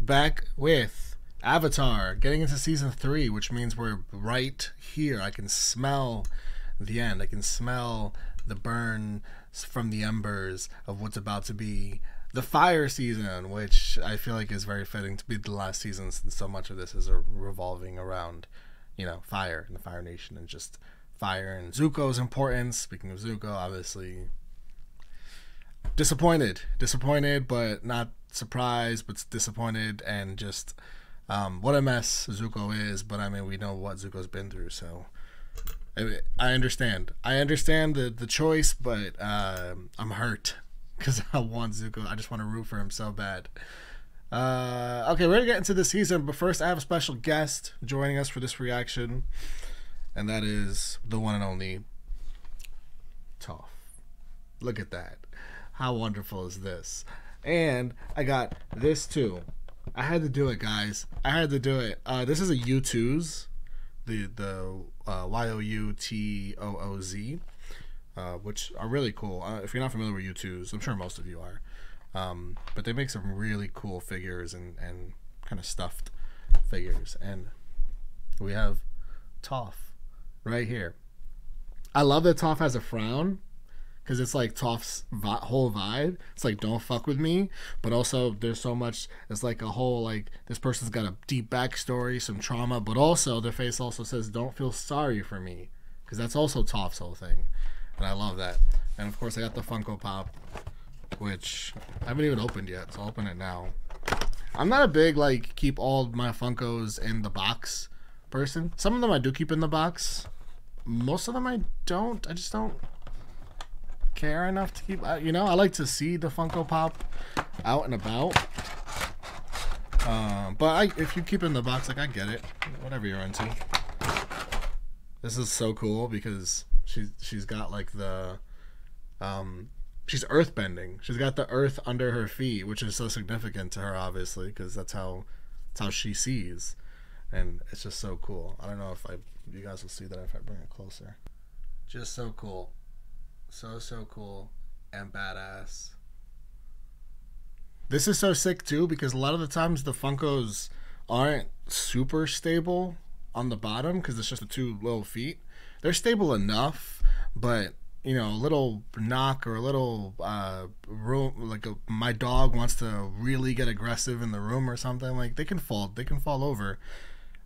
back with Avatar, getting into season 3, which means we're right here. I can smell the end. I can smell the burn from the embers of what's about to be the fire season, which I feel like is very fitting to be the last season, since so much of this is revolving around, you know, fire and the Fire Nation and just fire and Zuko's importance. Speaking of Zuko, obviously disappointed, but not surprised, but disappointed, and just what a mess Zuko is. But I mean, we know what Zuko's been through, so I understand the choice, but I'm hurt because I want Zuko. I just want to root for him so bad. Okay, we're gonna get into the season, but first I have a special guest joining us for this reaction, and that is the one and only Toph. Look at that. How wonderful is this? And I got this too. I had to do it, guys. I had to do it. This is a U2s, the YOUTOOZ, which are really cool. If you're not familiar with U2s, I'm sure most of you are. But they make some really cool figures and kind of stuffed figures. And we have Toph right here. I love that Toph has a frown, because it's like Toph's whole vibe. It's like, don't fuck with me. But also there's so much, it's like a whole, like, this person's got a deep backstory, some trauma, but also their face also says, don't feel sorry for me. Because that's also Toph's whole thing. And I love that. And of course I got the Funko Pop, which I haven't even opened yet, so I'll open it now. I'm not a big, like, keep all my Funkos in the box person. Some of them I do keep in the box. Most of them I don't. I just don't care enough to keep, you know, I like to see the Funko Pop out and about. But if you keep it in the box, like, I get it. Whatever you're into. This is so cool because she's got like the she's earthbending. She's got the earth under her feet, which is so significant to her, obviously, because that's how she sees, and it's just so cool. I don't know if you guys will see that if I bring it closer. Just so cool. So cool and badass. This is so sick too, because a lot of the times the Funkos aren't super stable on the bottom because it's just the two little feet. They're stable enough, but you know, a little knock or a little room, like my dog wants to really get aggressive in the room or something, like they can fall over.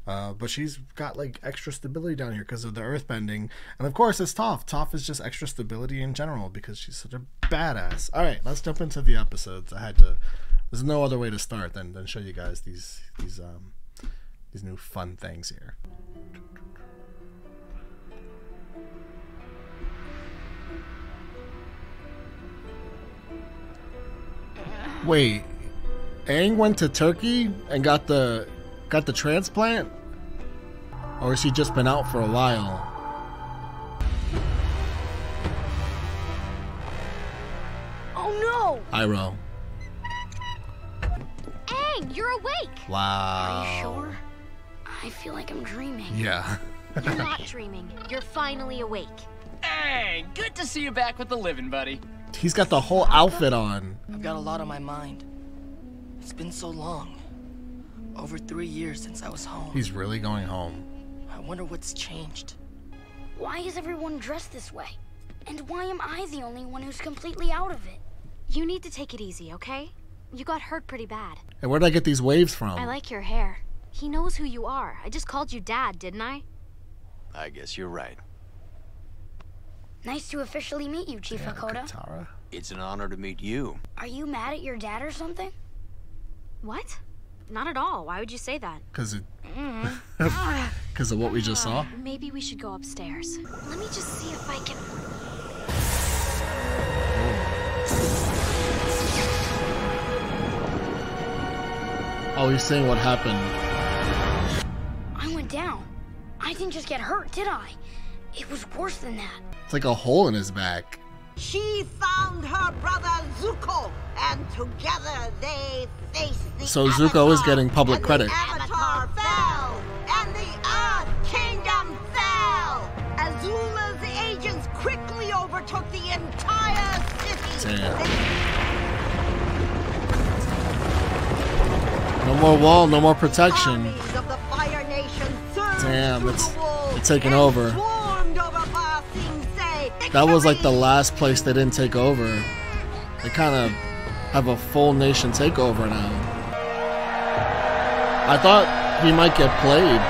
But she's got like extra stability down here because of the earth bending. And of course it's Toph. Toph is just extra stability in general because she's such a badass. All right, let's jump into the episodes. There's no other way to start than show you guys these new fun things here. Wait, Aang went to Turkey and got the transplant? Or has she just been out for a while? Oh no! Iroh. Aang, you're awake! Wow. Are you sure? I feel like I'm dreaming. Yeah. You're not dreaming. You're finally awake. Hey, good to see you back with the living, buddy. He's got the whole outfit on. I've got a lot on my mind. It's been so long. Over 3 years since I was home. He's really going home. I wonder what's changed. Why is everyone dressed this way? And why am I the only one who's completely out of it? You need to take it easy, okay? You got hurt pretty bad. And where did I get these waves from? I like your hair. He knows who you are. I just called you Dad, didn't I? I guess you're right. Nice to officially meet you, Chief Hakoda. Katara. It's an honor to meet you. Are you mad at your dad or something? What? Not at all. Why would you say that? Because of what we just saw? Maybe we should go upstairs. Let me just see if I can... Oh, he's saying what happened. I went down. I didn't just get hurt, did I? It was worse than that. It's like a hole in his back. She found her brother Zuko, and together they faced the So Zuko is getting public credit. The Avatar fell, and the Earth Kingdom fell. Azula's agents quickly overtook the entire city. Damn. No more wall, no more protection. Armies of the Fire Nation surged Damn, through it's the walls taking and over. swarmed over Ba Sing Se. That was like the Victory! last place they didn't take over. They kind of have a full nation takeover now. I thought he might get played,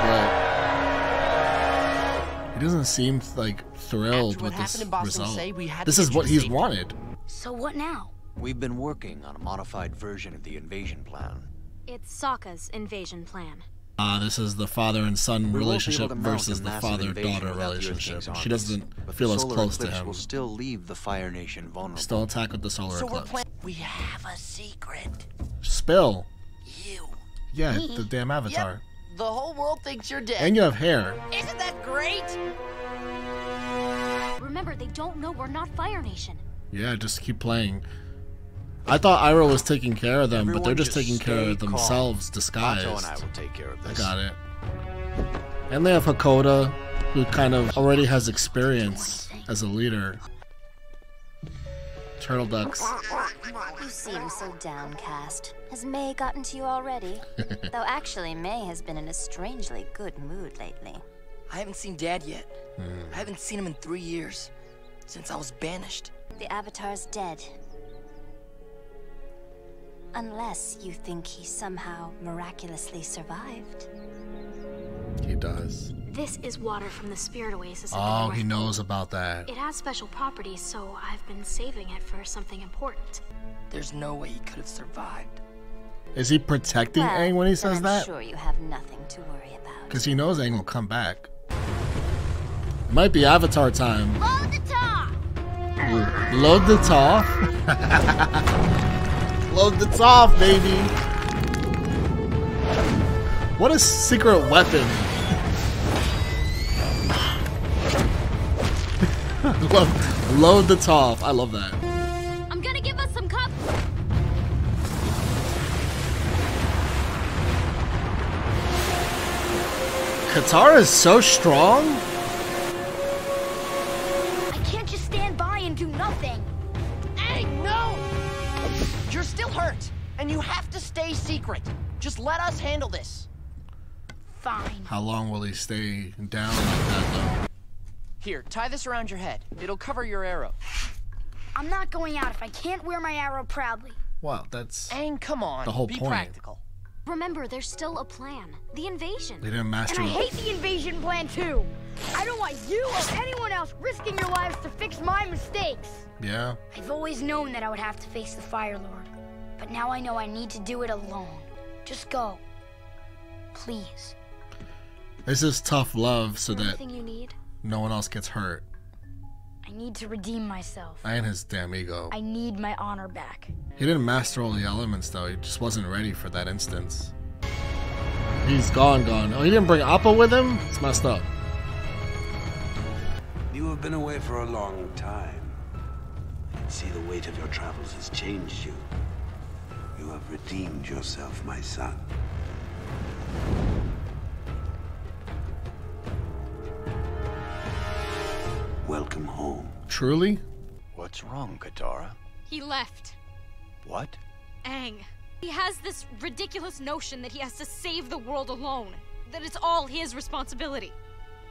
but he doesn't seem like thrilled After what with this happened in Ba Sing result. Se, we had to This get is you what to he's safety. wanted. So what now? We've been working on a modified version of the invasion plan. It's Sokka's invasion plan. This is the father and son We won't be relationship able to mount versus a the massive invasion father-daughter without the Earth relationship. King's She armies, doesn't but feel the as solar close to eclipse him. will still leave the Fire Nation vulnerable. Still attack with the solar So we're eclipse. playing. We have a secret. Spill. You. Yeah, the damn avatar. Yep. The whole world thinks you're dead. And you have hair. Isn't that great? Remember, they don't know we're not Fire Nation. Yeah, just keep playing. I thought Iroh was taking care of them, but they're Everyone just taking care stay of calm. themselves, Otto disguised. and I will take care of I this. got it. And they have Hakoda, who kind of already has experience as a leader. Turtle ducks. You seem so downcast. Has May gotten to you already? Though actually, May has been in a strangely good mood lately. I haven't seen Dad yet. I haven't seen him in 3 years. Since I was banished. The Avatar's dead. Unless you think he somehow miraculously survived. He does. This is water from the Spirit Oasis. At the Oh, North he Pole. knows about that. It has special properties, so I've been saving it for something important. There's no way he could have survived. Is he protecting Aang when he says I'm that? sure you have nothing to worry about. Because he knows Aang will come back. Might be Avatar time. Load the top! Load the top. Load the top, baby. What a secret weapon. Load the top. I love that. I'm gonna give us some cup. Katara is so strong. I can't just stand by and do nothing. Hey, no! You're still hurt, and you have to stay secret. Just let us handle this. Fine. How long will he stay down like that, though? Here, tie this around your head. It'll cover your arrow. I'm not going out if I can't wear my arrow proudly. Wow, that's... Aang, come on. The whole Be point. practical. Remember, there's still a plan. The invasion. They didn't master And I it. hate the invasion plan too. I don't want you or anyone else risking your lives to fix my mistakes. Yeah. I've always known that I would have to face the Fire Lord. But now I know I need to do it alone. Just go. Please. This is tough love so that Anything you need? no one else gets hurt. I need to redeem myself. And his damn ego. I need my honor back. He didn't master all the elements, though. He just wasn't ready for that instance. He's gone. Oh, he didn't bring Appa with him? It's messed up. You have been away for a long time. I see the weight of your travels has changed you. You have redeemed yourself, my son. Welcome home. Truly? What's wrong, Katara? He left. What? Aang. He has this ridiculous notion that he has to save the world alone. That it's all his responsibility.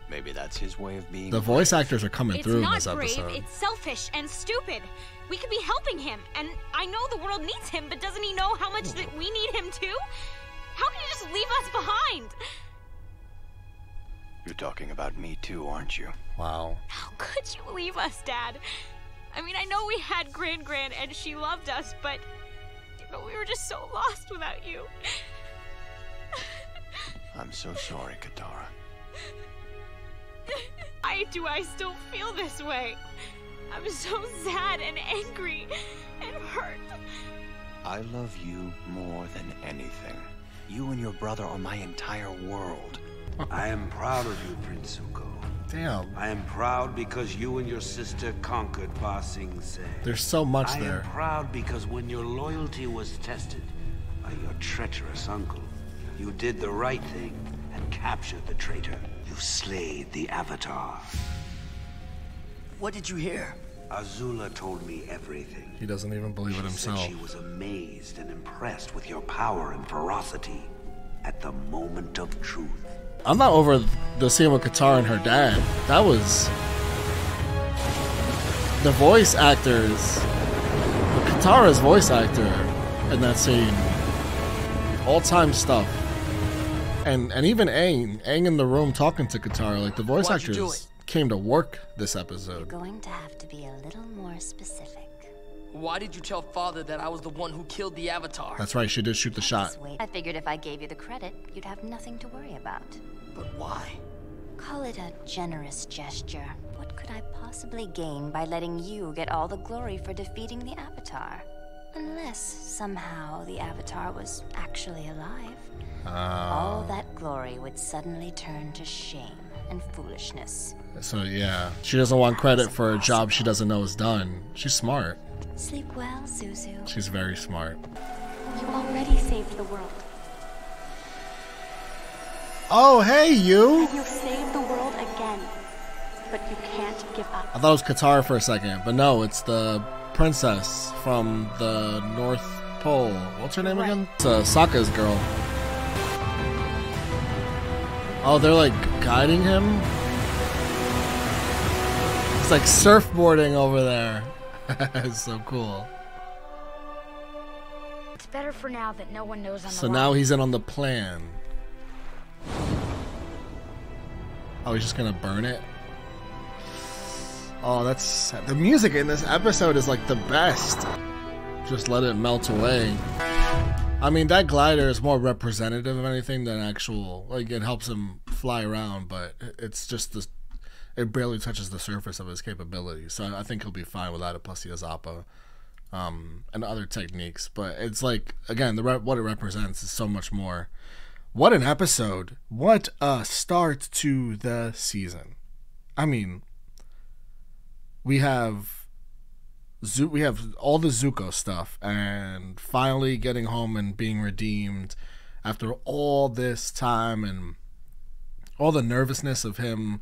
Maybe that's his way of being. The voice actors are coming It's through in not this brave, episode. it's selfish and stupid. We could be helping him, and I know the world needs him, but doesn't he know how much that we need him too? How can he just leave us behind? You're talking about me too, aren't you? Wow. How could you leave us, Dad? I mean, I know we had Gran and she loved us, but we were just so lost without you. I'm so sorry, Katara. Do I still feel this way? I'm so sad and angry and hurt. I love you more than anything. You and your brother are my entire world. I am proud of you, Prince Zuko. Damn. I am proud because you and your sister conquered Ba Sing Se. There's so much I there. am proud because when your loyalty was tested by your treacherous uncle, you did the right thing and captured the traitor. You slayed the Avatar. What did you hear? Azula told me everything. He doesn't even believe it himself. She was amazed and impressed with your power and ferocity at the moment of truth. I'm not over the scene with Katara and her dad. That was the voice actors. Katara's voice actor in that scene. All-time stuff. And even Aang in the room talking to Katara, like the voice actors came to work this episode. You're going to have to be a little more specific. Why did you tell Father that I was the one who killed the Avatar? That's right, she did shoot the shot. I figured if I gave you the credit, you'd have nothing to worry about. But why? Call it a generous gesture. What could I possibly gain by letting you get all the glory for defeating the Avatar? Unless somehow the Avatar was actually alive. All that glory would suddenly turn to shame and foolishness. So yeah, she doesn't want credit for a job she doesn't know is done. She's smart. Sleep well, Zuzu. She's very smart. You already saved the world. Oh, hey, you! And you'll save the world again. But you can't give up. I thought it was Katara for a second, but no, it's the princess from the North Pole. What's her name again? It's Sokka's girl. Oh, they're like guiding him? It's like surfboarding over there. It's so cool. It's better for now that no one knows I'm So alive. now he's in on the plan. Oh, he's just gonna burn it? Oh, that's... The music in this episode is like the best. Just let it melt away. I mean, that glider is more representative of anything than actual... Like, it helps him fly around, but it's just the... It barely touches the surface of his capabilities. So I think he'll be fine without it, plus he has Appa. And other techniques. But it's like, again, what it represents is so much more. What an episode. What a start to the season. I mean... We have all the Zuko stuff, and finally getting home and being redeemed after all this time, and all the nervousness of him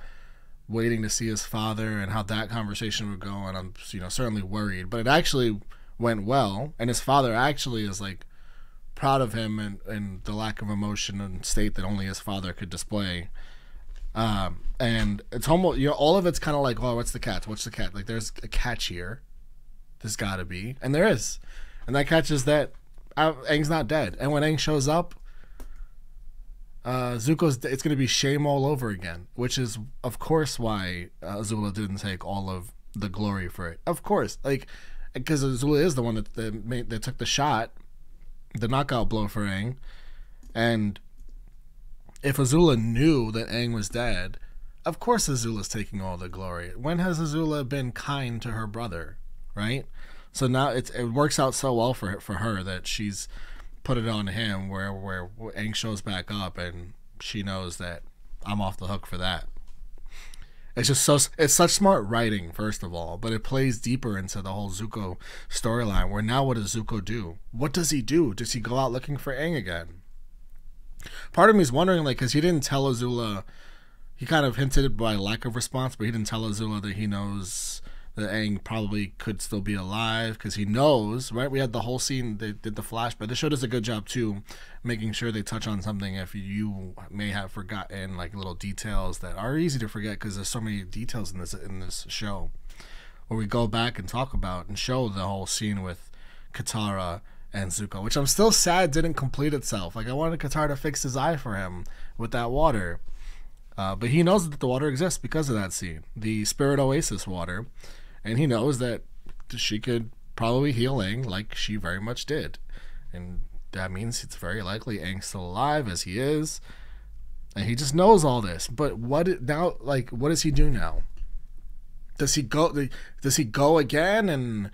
waiting to see his father and how that conversation would go. And I'm, certainly worried, but it actually went well, and his father actually is like proud of him and the lack of emotion and state that only his father could display. And it's almost, all of it's kind of like, oh, what's the catch? What's the catch? Like, there's a catch here. There's gotta be. And there is. And that catch is that Aang's not dead. And when Aang shows up, it's going to be shame all over again. Which is, of course, why Azula didn't take all of the glory for it. Of course. Like, because Azula is the one that took the shot, the knockout blow for Aang. And if Azula knew that Aang was dead, of course Azula's taking all the glory. When has Azula been kind to her brother, right? So now it works out so well for her that she's put it on him, where Aang shows back up and she knows that I'm off the hook for that. It's just it's such smart writing, first of all, but it plays deeper into the whole Zuko storyline, where now what does Zuko do? What does he do? Does he go out looking for Aang again? Part of me is wondering, like, because he didn't tell Azula, he kind of hinted it by lack of response, but he didn't tell Azula that he knows that Aang probably could still be alive, because he knows, right? We had the whole scene, they did the flashback. The show does a good job, too, making sure they touch on something if you may have forgotten, like, little details that are easy to forget, because there's so many details in this show, where we go back and talk about and show the whole scene with Katara and Zuko, which I'm still sad didn't complete itself. Like, I wanted Katara to fix his eye for him with that water. But he knows that the water exists because of that scene. The Spirit Oasis water. And he knows that she could probably heal Aang like she very much did. And that means it's very likely Aang's still alive, as he is. And he just knows all this. But what does he do now? Does he go again and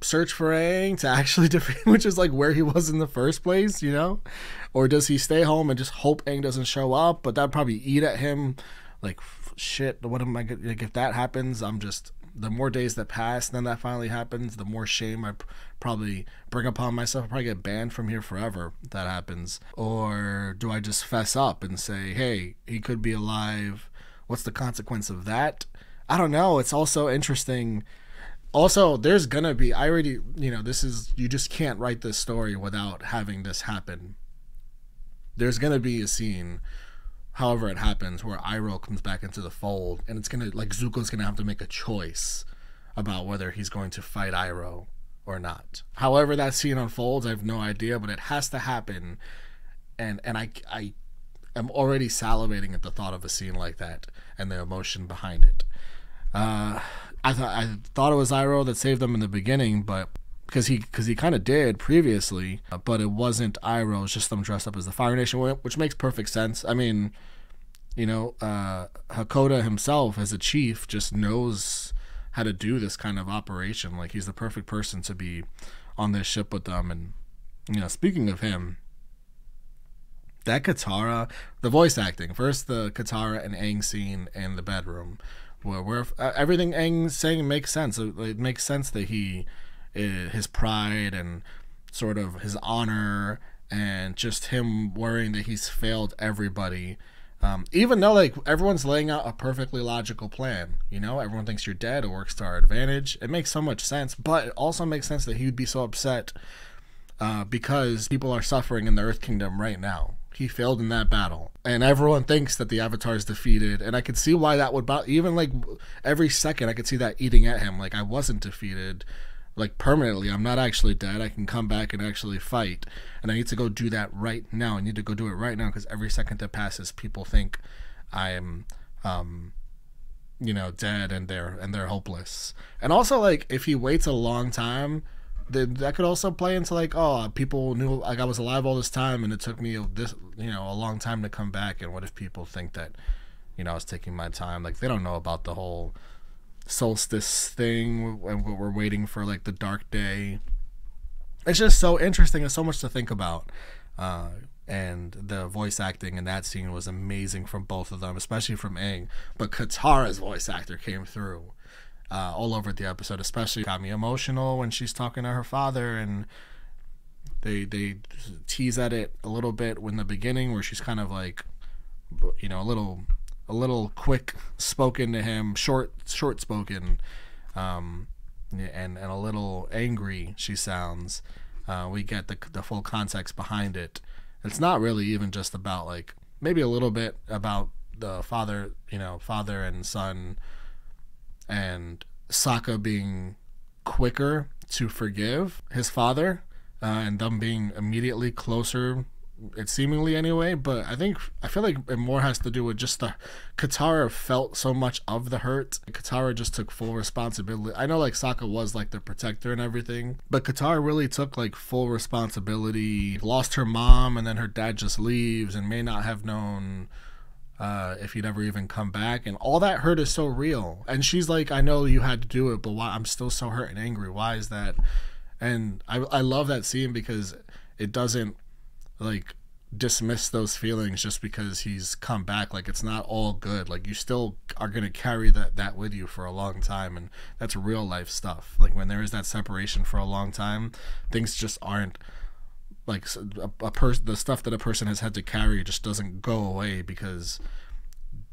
search for Aang to actually defeat, which is like where he was in the first place, or does he stay home and just hope Aang doesn't show up? But that'd probably eat at him, like, shit, what am I gonna, like, if that happens, the more days that pass, then that finally happens, the more shame I probably bring upon myself. I'll probably get banned from here forever if that happens. Or do I just fess up and say, hey, he could be alive, what's the consequence of that? I don't know. It's also interesting Also, there's gonna be, I already, you know, this is, you just can't write this story without having this happen. There's gonna be a scene, however it happens, where Iroh comes back into the fold, and it's gonna, like, Zuko's gonna have to make a choice about whether he's going to fight Iroh or not. However that scene unfolds, I have no idea, but it has to happen, and I am already salivating at the thought of a scene like that and the emotion behind it. I thought it was Iroh that saved them in the beginning, but because he kind of did previously, but it wasn't Iroh. It was just them dressed up as the Fire Nation, which makes perfect sense. I mean, you know, Hakoda himself as a chief just knows how to do this kind of operation. Like, he's the perfect person to be on this ship with them. And, you know, speaking of him, that Katara, the voice acting, first the Katara and Aang scene in the bedroom, where everything Aang's saying makes sense. It makes sense that his pride and sort of his honor and just him worrying that he's failed everybody. Even though, like, everyone's laying out a perfectly logical plan, you know, everyone thinks you're dead, it works to our advantage. It makes so much sense, but it also makes sense that he would be so upset because people are suffering in the Earth Kingdom right now. He failed in that battle, and everyone thinks that the Avatar is defeated, and I could see why that would even, like, every second I could see that eating at him. Like, I wasn't defeated, like, permanently. I'm not actually dead. I can come back and actually fight, and I need to go do that right now. I need to go do it right now, because every second that passes, people think I am you know, dead, and they're hopeless. And also, like, if he waits a long time, then that could also play into, like, oh, people knew, like, I was alive all this time and it took me this, you know, a long time to come back. And what if people think that, you know, I was taking my time? Like, they don't know about the whole solstice thing and we're waiting for, like, the dark day. It's just so interesting and so much to think about. And the voice acting in that scene was amazing from both of them, especially from Aang. But Katara's voice actor came through all over the episode. Especially got me emotional when she's talking to her father, and they tease at it a little bit in the beginning where she's kind of like, you know, a little quick spoken to him, short spoken, and a little angry she sounds. We get the full context behind it. It's not really even just about, like, maybe a little bit about the father, you know, father and son, and Sokka being quicker to forgive his father, and them being immediately closer, it seemingly anyway. But I feel like it more has to do with just the Katara felt so much of the hurt. Katara just took full responsibility. I know, like, Sokka was, like, the protector and everything, but Katara really took, like, full responsibility. Lost her mom, and then her dad just leaves and may not have known if he'd ever even come back, and all that hurt is so real. And she's like, I know you had to do it, but why? I'm still so hurt and angry. Why is that? And I love that scene because it doesn't, like, dismiss those feelings just because he's come back. Like, it's not all good. Like, you still are going to carry that with you for a long time, and that's real life stuff. Like, when there is that separation for a long time, things just aren't, like, the stuff that a person has had to carry just doesn't go away because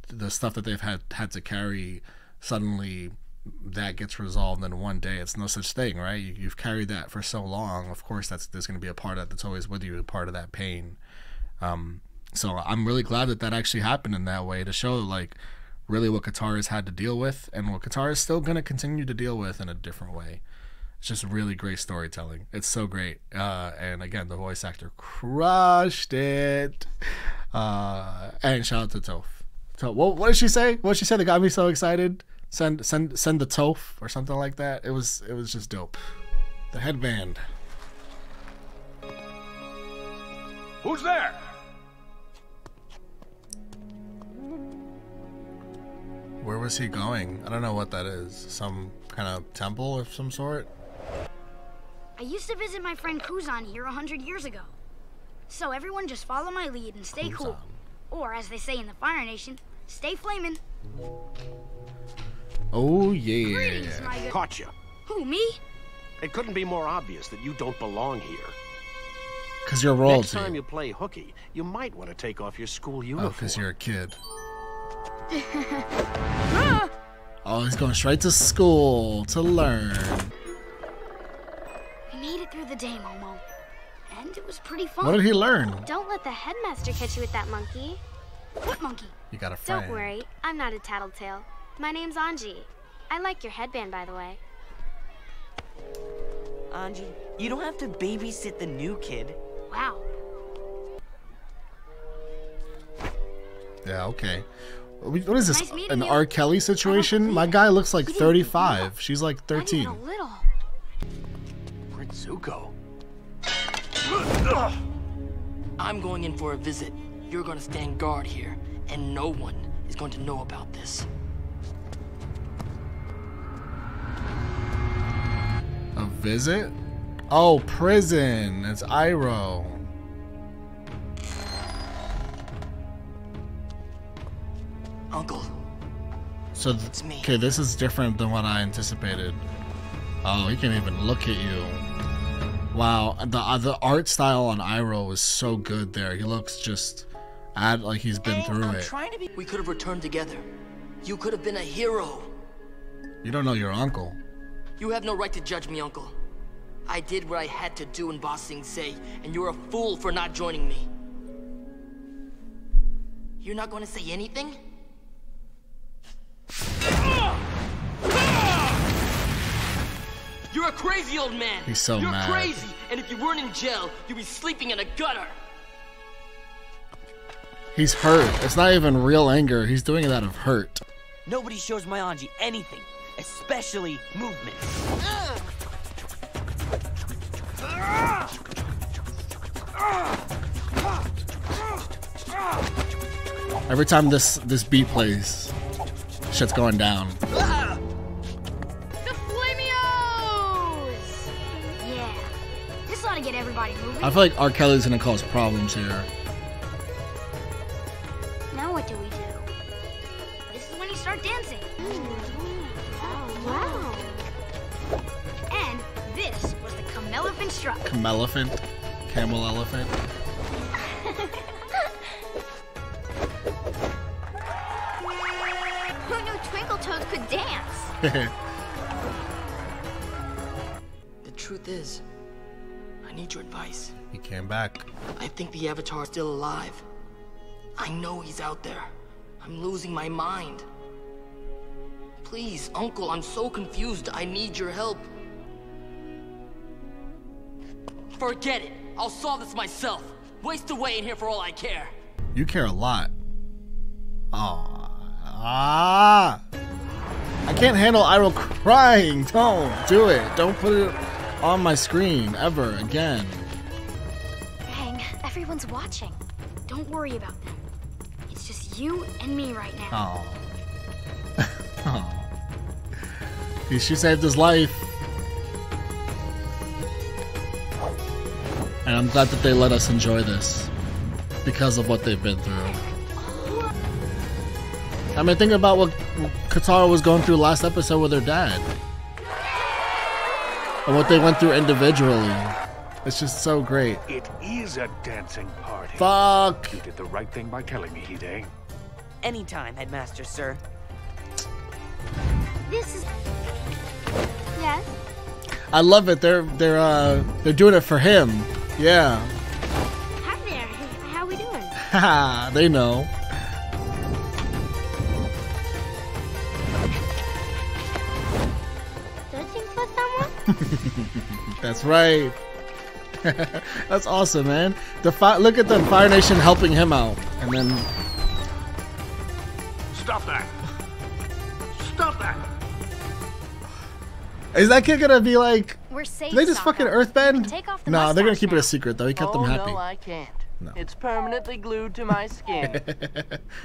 the stuff that they've had to carry, suddenly that gets resolved in one day. It's no such thing, right? You've carried that for so long. Of course, there's going to be a part of that that's always with you, a part of that pain. So I'm really glad that actually happened in that way, to show, like, really what Katara's had to deal with and what Katara's still going to continue to deal with in a different way. It's just really great storytelling. It's so great. And again, the voice actor crushed it. And shout out to Toph. So what did she say? What did she say that got me so excited? Send the Toph or something like that. It was just dope. The headband. Who's there? Where was he going? I don't know what that is. Some kind of temple of some sort? I used to visit my friend Kuzan here 100 years ago. So everyone just follow my lead and stay cool. Or, as they say in the Fire Nation, stay flamin'. Oh, yeah. Greetings, my good... Caught you. Who, me? It couldn't be more obvious that you don't belong here. Because you're royalty. Next time you play hooky, you might want to take off your school uniform. Oh, because you're a kid. Oh, he's going straight to school to learn. We made it through the day, Momo. And it was pretty fun. What did he learn? Don't let the headmaster catch you with that monkey. What monkey? You got a friend. Don't worry, I'm not a tattletale. My name's Anji. I like your headband, by the way. Anji, you don't have to babysit the new kid. Wow. Yeah, okay. What is this? Nice An you. R. Kelly situation? My guy looks like 35. She's like 13. Not even a little. Prince Zuko. I'm going in for a visit. You're gonna stand guard here, and no one is going to know about this. A visit? Oh, prison. It's Iroh. Uncle. So, okay, this is different than what I anticipated. Oh, he can't even look at you. Wow, the art style on Iroh is so good there. He looks just like he's been through it. We could have returned together. You could have been a hero. You don't know your uncle. You have no right to judge me, Uncle. I did what I had to do in Ba Sing Se, and you're a fool for not joining me. You're not going to say anything? You're a crazy old man. He's so You're mad. crazy, and if you weren't in jail, you'd be sleeping in a gutter. He's hurt. It's not even real anger. He's doing it out of hurt. Nobody shows my Anji anything, especially movements. Every time this beat plays, shit's going down. The Flamios! Yeah. This ought to get everybody moving. I feel like R. Kelly's gonna cause problems here. Now what do we do? This is when you start dancing. Oh, wow. And this was the Camelephant strut. Camelephant? Camel elephant? Who knew Twinkle Toes could dance? The truth is, I need your advice. He came back. I think the Avatar is still alive. I know he's out there. I'm losing my mind. Please, Uncle, I'm so confused. I need your help. Forget it. I'll solve this myself. Waste away in here for all I care. You care a lot. I can't handle Iroh crying. Don't do it. Don't put it on my screen ever again. Dang, everyone's watching. Don't worry about them. It's just you and me right now. Oh. She saved his life. And I'm glad that they let us enjoy this because of what they've been through. I mean, think about what Katara was going through last episode with her dad. And what they went through individually. It's just so great. It is a dancing party. Fuck! You did the right thing by killing me, Hide. Anytime, Headmaster, sir. This is... Yes? I love it. They're doing it for him. Yeah. Hi there. How we doing? Haha, they know. Searching for someone? That's right. That's awesome, man. Look at the Fire Nation helping him out, and then Stop that! Stop that! is that kid gonna be like? We're safe. Did they just fucking earthbend? Take off the No, they're gonna mustache keep it now. a secret though. He kept them happy. No, I can't. No. It's permanently glued to my skin.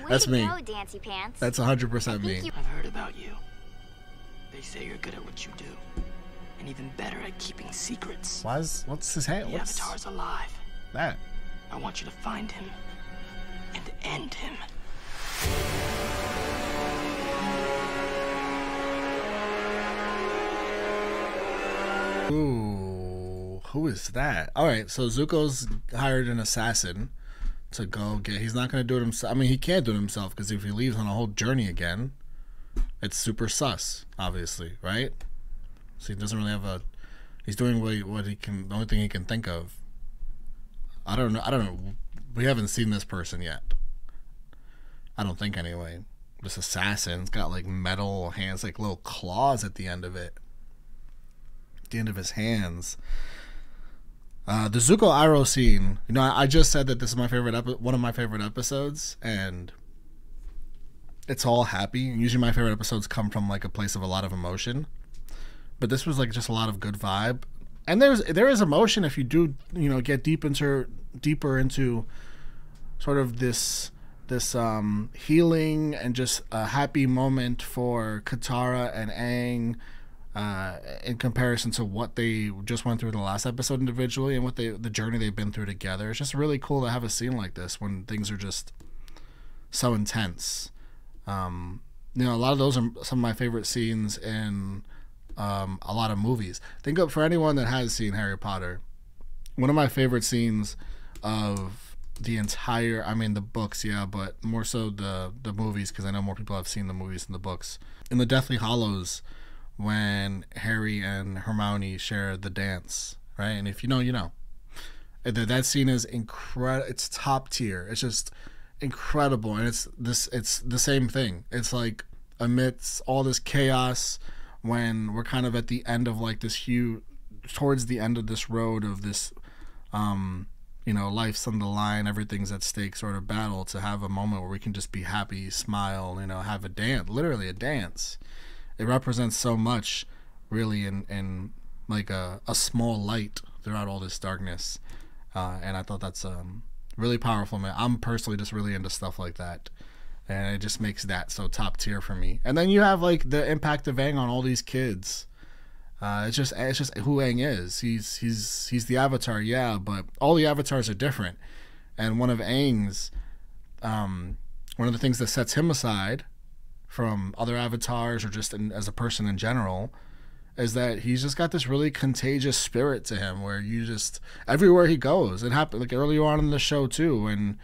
That's me. Go, Dancy Pants. That's 100% me. I've heard about you. They say you're good at what you do, and even better at keeping secrets. What's his hand? The What's Avatar's alive. that? I want you to find him and end him. Ooh, who is that? All right, so Zuko's hired an assassin to go get. He's not gonna do it himself. I mean, he can't do it himself because if he leaves on a whole journey again, It's super sus, obviously, right? So he doesn't really have a. He's doing what he can. The only thing he can think of. I don't know. We haven't seen this person yet. I don't think anyway. This assassin's got like metal hands, like little claws at the end of it. At the end of his hands. The Zuko Iroh scene. You know, I just said that this is my favorite one of my favorite episodes, and it's all happy. Usually my favorite episodes come from like a place of a lot of emotion, but this was like just a lot of good vibe. And there is emotion if you do, you know, get deeper into sort of this healing and just a happy moment for Katara and Aang, in comparison to what they just went through in the last episode individually and what the journey they've been through together. It's just really cool to have a scene like this when things are just so intense. You know, a lot of those are some of my favorite scenes in a lot of movies. Think of, for anyone that has seen Harry Potter, one of my favorite scenes of the entire, I mean the books, yeah, but more so the movies, because I know more people have seen the movies than the books. In the Deathly Hallows, when Harry and Hermione share the dance, right? And if you know, you know. That scene is incredible. It's top tier. It's just incredible, and it's the same thing. It's like amidst all this chaos, when we're kind of at the end of like this towards the end of this road of this, you know, life's on the line, everything's at stake sort of battle, to have a moment where we can just be happy, smile, you know, have a dance, literally a dance. It represents so much, really, in like a small light throughout all this darkness, and I thought that's really powerful, man. I'm personally just really into stuff like that, and it just makes that so top tier for me. And then you have like the impact of Aang on all these kids. It's just who Aang is. He's the Avatar, yeah, but all the avatars are different. And one of Aang's, one of the things that sets him aside from other avatars, or just as a person in general, is that he's just got this really contagious spirit to him, where you just, everywhere he goes, it happened like earlier on in the show too, when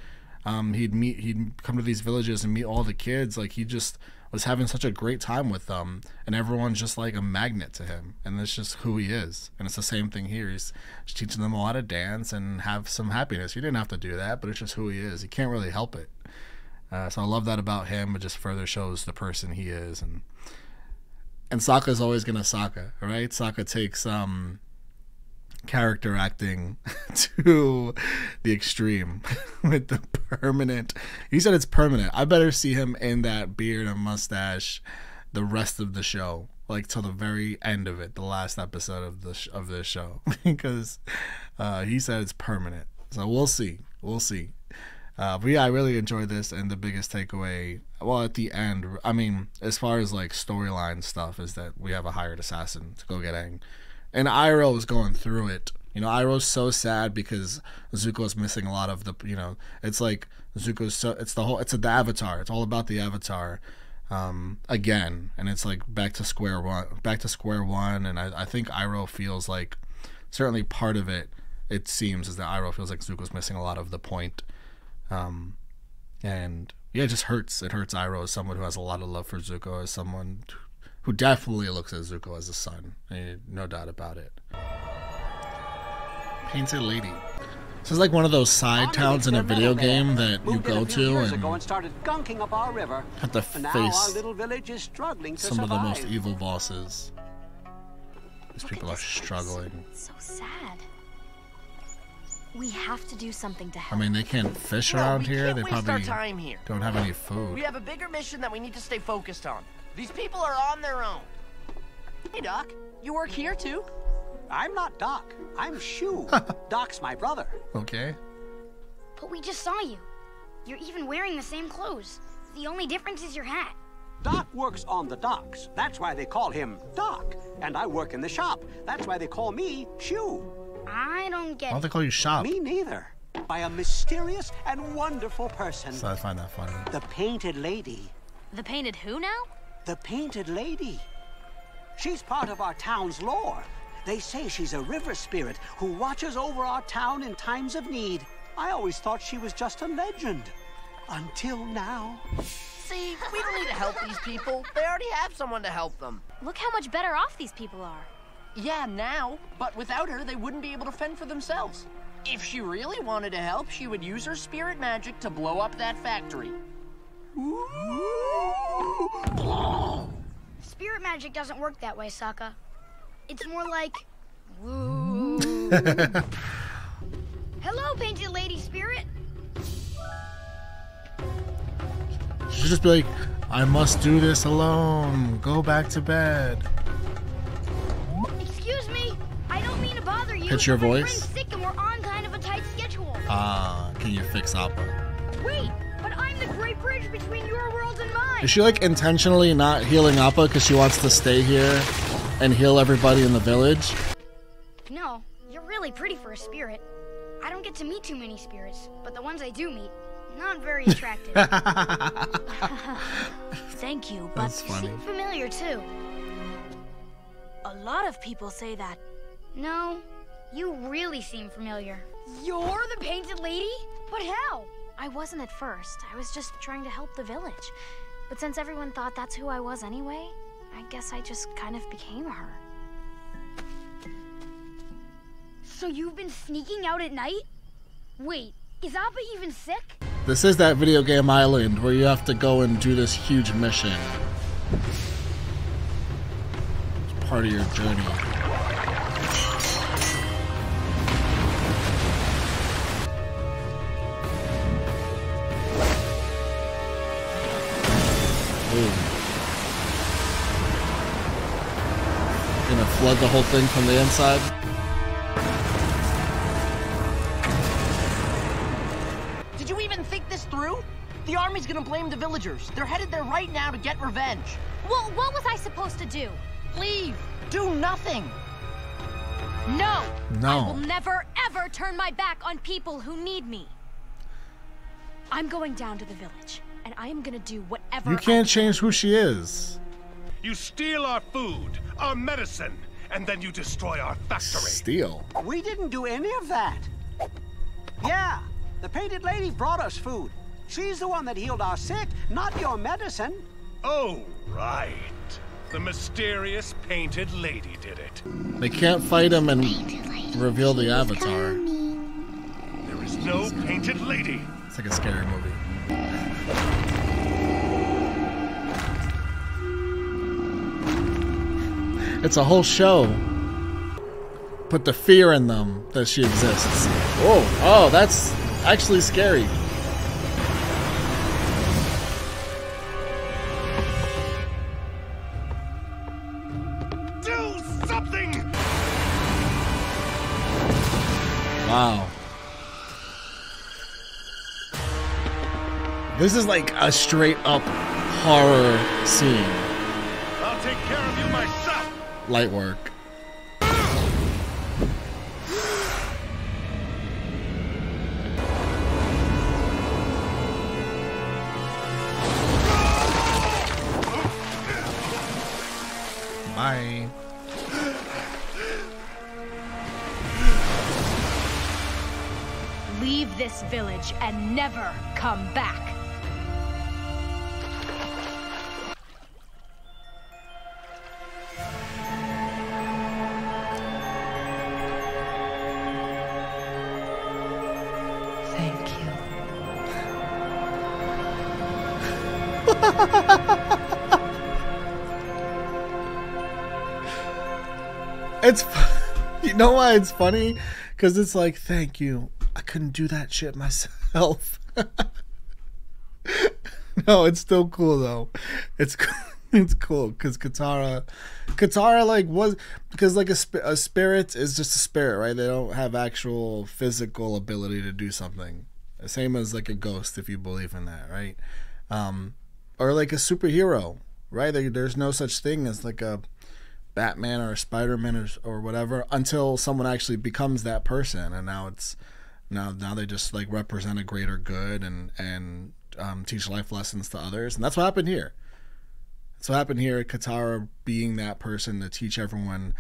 he'd come to these villages and meet all the kids, like he just was having such a great time with them, and everyone's just like a magnet to him, and that's just who he is. And it's the same thing here. He's just teaching them all how to dance and have some happiness. He didn't have to do that, but it's just who he is. He can't really help it. So I love that about him. It just further shows the person he is. And Sokka's always gonna Sokka, right? Sokka takes character acting to the extreme with the permanent. He said it's permanent. I better see him in that beard and mustache the rest of the show, like till the very end of it, the last episode of this show, because he said it's permanent. So we'll see. But yeah, I really enjoyed this, and the biggest takeaway, well, at the end, I mean, as far as like storyline stuff, is that we have a hired assassin to go get Aang. And Iroh is going through it. You know, Iroh's so sad because Zuko's missing a lot of the, you know, it's like Zuko's so, it's the Avatar. It's all about the Avatar again. And it's like back to square one. And I think Iroh feels like, certainly part of it seems, is that Iroh feels like Zuko's missing a lot of the point. And yeah, it just hurts. It hurts Iroh as someone who has a lot of love for Zuko, as someone who definitely looks at Zuko as a son. No doubt about it. Painted Lady. This is like one of those side towns in a video game that you go to and started gunking up our river. Have to And now face our little village is struggling to some of the survive. most evil bosses. These people are struggling. It's so sad. We have to do something to I help. mean, they can't fish No, around we here. can't They waste probably our time here. don't have any food. We have a bigger mission that we need to stay focused on. These people are on their own. Hey, Doc. You work here, too? I'm not Doc. I'm Shu. Doc's my brother. Okay. But we just saw you. You're even wearing the same clothes. The only difference is your hat. Doc works on the docks. That's why they call him Doc. And I work in the shop. That's why they call me Shu. I don't Why get don't they call you Shop? Me neither. By a mysterious and wonderful person. So I find that funny. The Painted Lady. The painted who now? The Painted Lady. She's part of our town's lore. They say she's a river spirit who watches over our town in times of need. I always thought she was just a legend. Until now. See, we don't need to help these people. They already have someone to help them. Look how much better off these people are. Yeah, now. But without her, they wouldn't be able to fend for themselves. If she really wanted to help, she would use her spirit magic to blow up that factory. Spirit magic doesn't work that way, Sokka. It's more like... Woo. Hello, Painted Lady Spirit. She should just be like, I must do this alone. Go back to bed. Excuse me. I don't mean to bother you. Pitch your but my voice. friend's sick and we're on kind of a tight schedule. Can you fix Appa? Wait, but I'm the great bridge between your world and mine. Is she like intentionally not healing Appa because she wants to stay here and heal everybody in the village? No, you're really pretty for a spirit. I don't get to meet too many spirits, but the ones I do meet, not very attractive. Thank you, but That's funny. You seem familiar too. a lot of people say that. No, you really seem familiar. You're the Painted Lady? But how? I wasn't at first. I was just trying to help the village. But since everyone thought that's who I was anyway, I guess I just kind of became her. So you've been sneaking out at night? Wait, is Appa even sick? This is that video game island where you have to go and do this huge mission. It's part of your journey. Ooh. Gonna flood the whole thing from the inside? Did you even think this through? The army's gonna blame the villagers. They're headed there right now to get revenge. Well, what was I supposed to do? Leave. Do nothing. No! No. I will never, ever turn my back on people who need me. I'm going down to the village, and I am gonna do whatever You can't change who she is. You steal our food, our medicine, and then you destroy our factory. Steal? We didn't do any of that. Yeah, the Painted Lady brought us food. She's the one that healed our sick, not your medicine. Oh, right. The mysterious Painted Lady did it. They can't fight him and reveal the avatar. There is no Painted Lady. It's like a scary movie. It's a whole show. Put the fear in them that she exists. Oh, that's actually scary. Do something! Wow. This is like a straight up horror scene. I'll take care of you myself. Light work. Bye. Leave this village and never come back. Thank you. It's, you know why it's funny? Because it's like, thank you. I couldn't do that shit myself. No, it's still cool though. It's cool because Katara like was, because like a spirit is just a spirit, right? They don't have actual physical ability to do something. Same as like a ghost, if you believe in that, right? Or like a superhero, right? There's no such thing as like a Batman or a Spider-Man or whatever until someone actually becomes that person, and now they just like represent a greater good and teach life lessons to others, and that's what happened here. That's what happened here. Katara being that person to teach everyone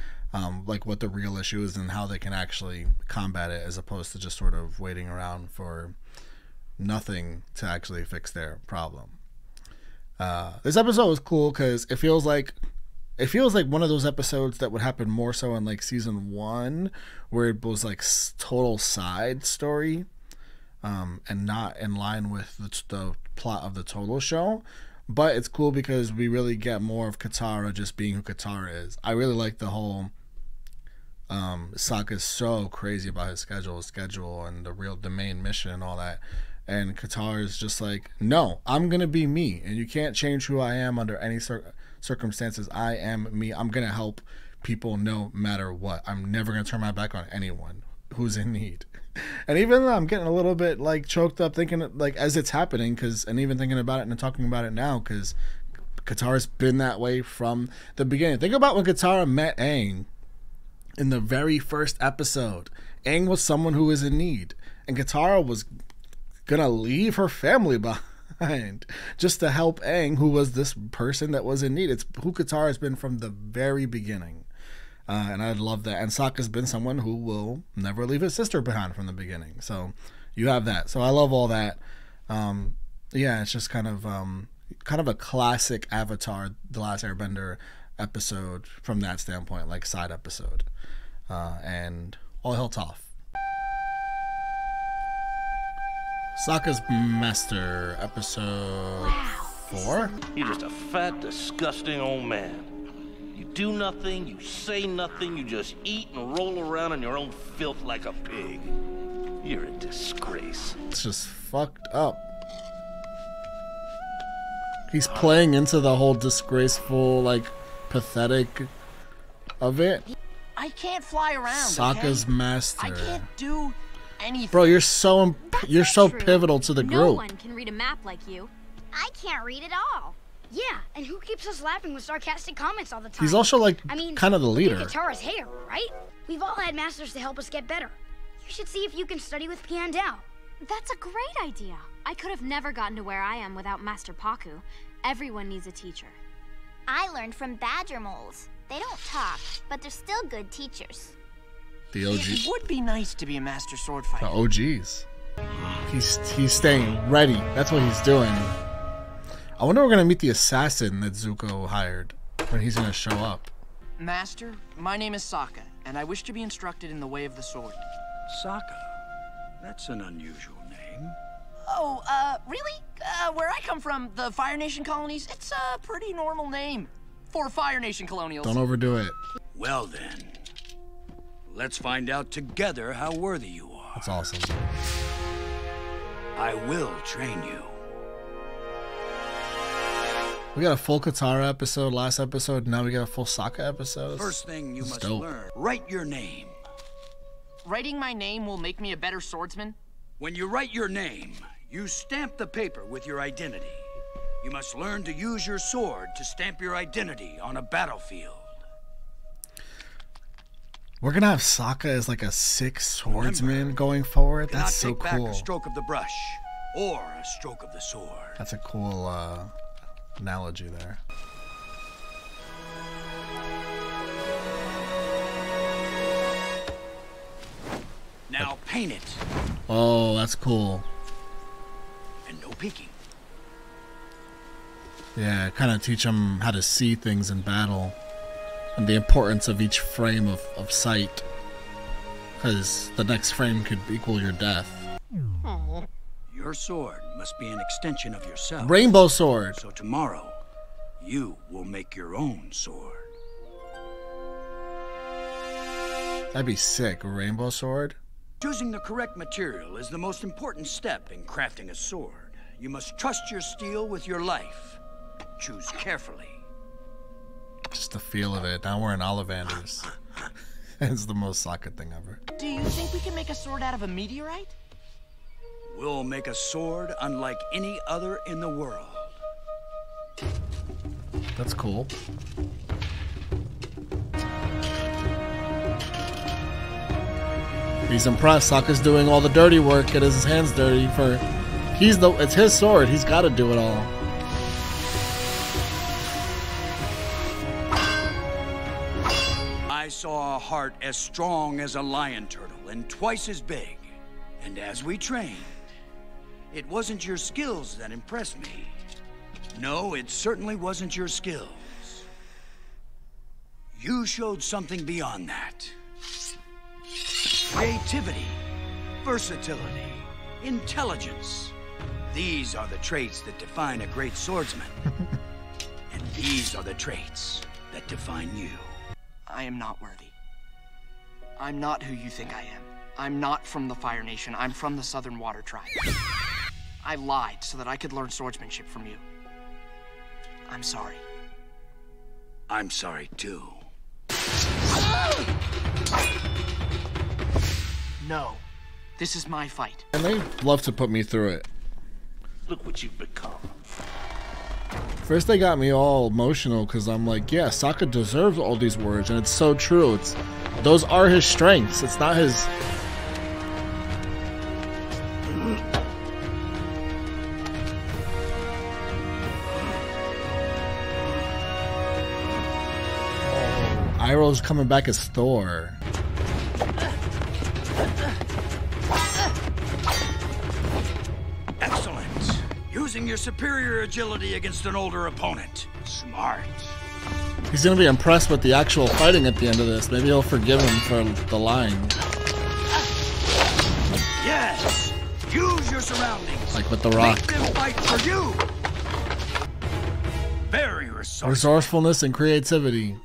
like what the real issue is and how they can actually combat it, as opposed to just sort of waiting around for nothing to actually fix their problem. This episode was cool because it feels like one of those episodes that would happen more so in like season 1, where it was like total side story, and not in line with the plot of the total show. But it's cool because we really get more of Katara just being who Katara is. I really like the whole Sokka's so crazy about his schedule and the main mission and all that. And Katara is just like, no, I'm going to be me. And you can't change who I am under any circumstances. I am me. I'm going to help people no matter what. I'm never going to turn my back on anyone who's in need. And even though I'm getting a little bit like choked up thinking like as it's happening, and even thinking about it and talking about it now, because Katara's been that way from the beginning. Think about when Katara met Aang in the very first episode. Aang was someone who was in need, and Katara was gonna leave her family behind just to help Aang, who was this person that was in need. It's who Katara has been from the very beginning. And I love that. And Sokka's been someone who will never leave his sister behind from the beginning. So you have that. So I love all that. Yeah, it's just kind of a classic Avatar, The Last Airbender episode from that standpoint, like side episode. And all hell Toph. Sokka's Master, episode 4. You're just a fat, disgusting old man. You do nothing, you say nothing, you just eat and roll around in your own filth like a pig. You're a disgrace. It's just fucked up. He's playing into the whole disgraceful, like, pathetic of it. I can't fly around. Sokka's Master. I can't do anything. Bro, you're so pivotal to the group. No one can read a map like you. I can't read at all. Yeah, and who keeps us laughing with sarcastic comments all the time? He's also like kind of the leader. Look at Katara's hair, right? We've all had masters to help us get better. You should see if you can study with Piandao. That's a great idea. I could have never gotten to where I am without Master Paku. Everyone needs a teacher. I learned from badger moles. They don't talk, but they're still good teachers. The OG. It would be nice to be a master sword fighter. The OGs. He's staying ready. That's what he's doing. I wonder if we're gonna meet the assassin that Zuko hired when he's gonna show up. Master, my name is Sokka, and I wish to be instructed in the way of the sword. Sokka? That's an unusual name. Oh, really? Where I come from, the Fire Nation colonies, it's a pretty normal name for Fire Nation colonials. Don't overdo it. Well then, let's find out together how worthy you are. That's awesome. I will train you. We got a full Katara episode last episode. Now we got a full Sokka episode. First thing you must learn, write your name. Writing my name will make me a better swordsman? When you write your name, you stamp the paper with your identity. You must learn to use your sword to stamp your identity on a battlefield. We're gonna have Sokka as like a sick swordsman going forward. That's so cool. cool. Back a stroke of the brush or a stroke of the sword. That's a cool analogy there. Now paint it. Oh, that's cool. And no peeking. Yeah, kind of teach them how to see things in battle and the importance of each frame of sight, because the next frame could equal your death. Your sword must be an extension of yourself. Rainbow sword. So tomorrow, you will make your own sword. That'd be sick. A rainbow sword. Choosing the correct material is the most important step in crafting a sword. You must trust your steel with your life. Choose carefully. Just the feel of it. Now we're in Ollivanders. It's the most Sokka thing ever. Do you think we can make a sword out of a meteorite? We'll make a sword unlike any other in the world. That's cool. He's impressed. Sokka's doing all the dirty work, getting his hands dirty for. It's his sword. He's got to do it all. I saw a heart as strong as a lion turtle and twice as big. And as we trained, it wasn't your skills that impressed me. No, it certainly wasn't your skills. You showed something beyond that. Creativity, versatility, intelligence. These are the traits that define a great swordsman. And these are the traits that define you. I am not worthy. I'm not who you think I am. I'm not from the Fire Nation. I'm from the Southern Water Tribe. I lied so that I could learn swordsmanship from you. I'm sorry. I'm sorry, too. No. This is my fight. And they love to put me through it. Look what you've become. First they got me all emotional because I'm like, yeah, Sokka deserves all these words, and it's so true. Those are his strengths. It's not his... Iroh's coming back as Thor. Excellent. Using your superior agility against an older opponent. Smart. He's gonna be impressed with the actual fighting at the end of this. Maybe he'll forgive him for the lying. Yes. Use your surroundings. Like with the Rock. Make them fight for you. Very resourceful. Resourcefulness and creativity.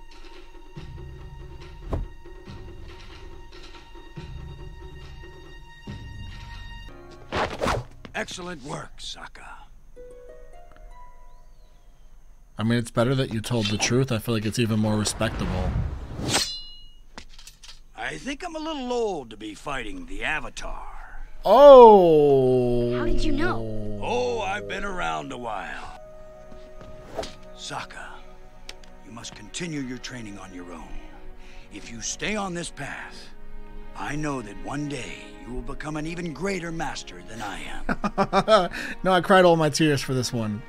Excellent work, Sokka. I mean, it's better that you told the truth. I feel like it's even more respectable. I think I'm a little old to be fighting the Avatar. Oh! How did you know? Oh, I've been around a while. Sokka, you must continue your training on your own. If you stay on this path, I know that one day you will become an even greater master than I am. No, I cried all my tears for this one.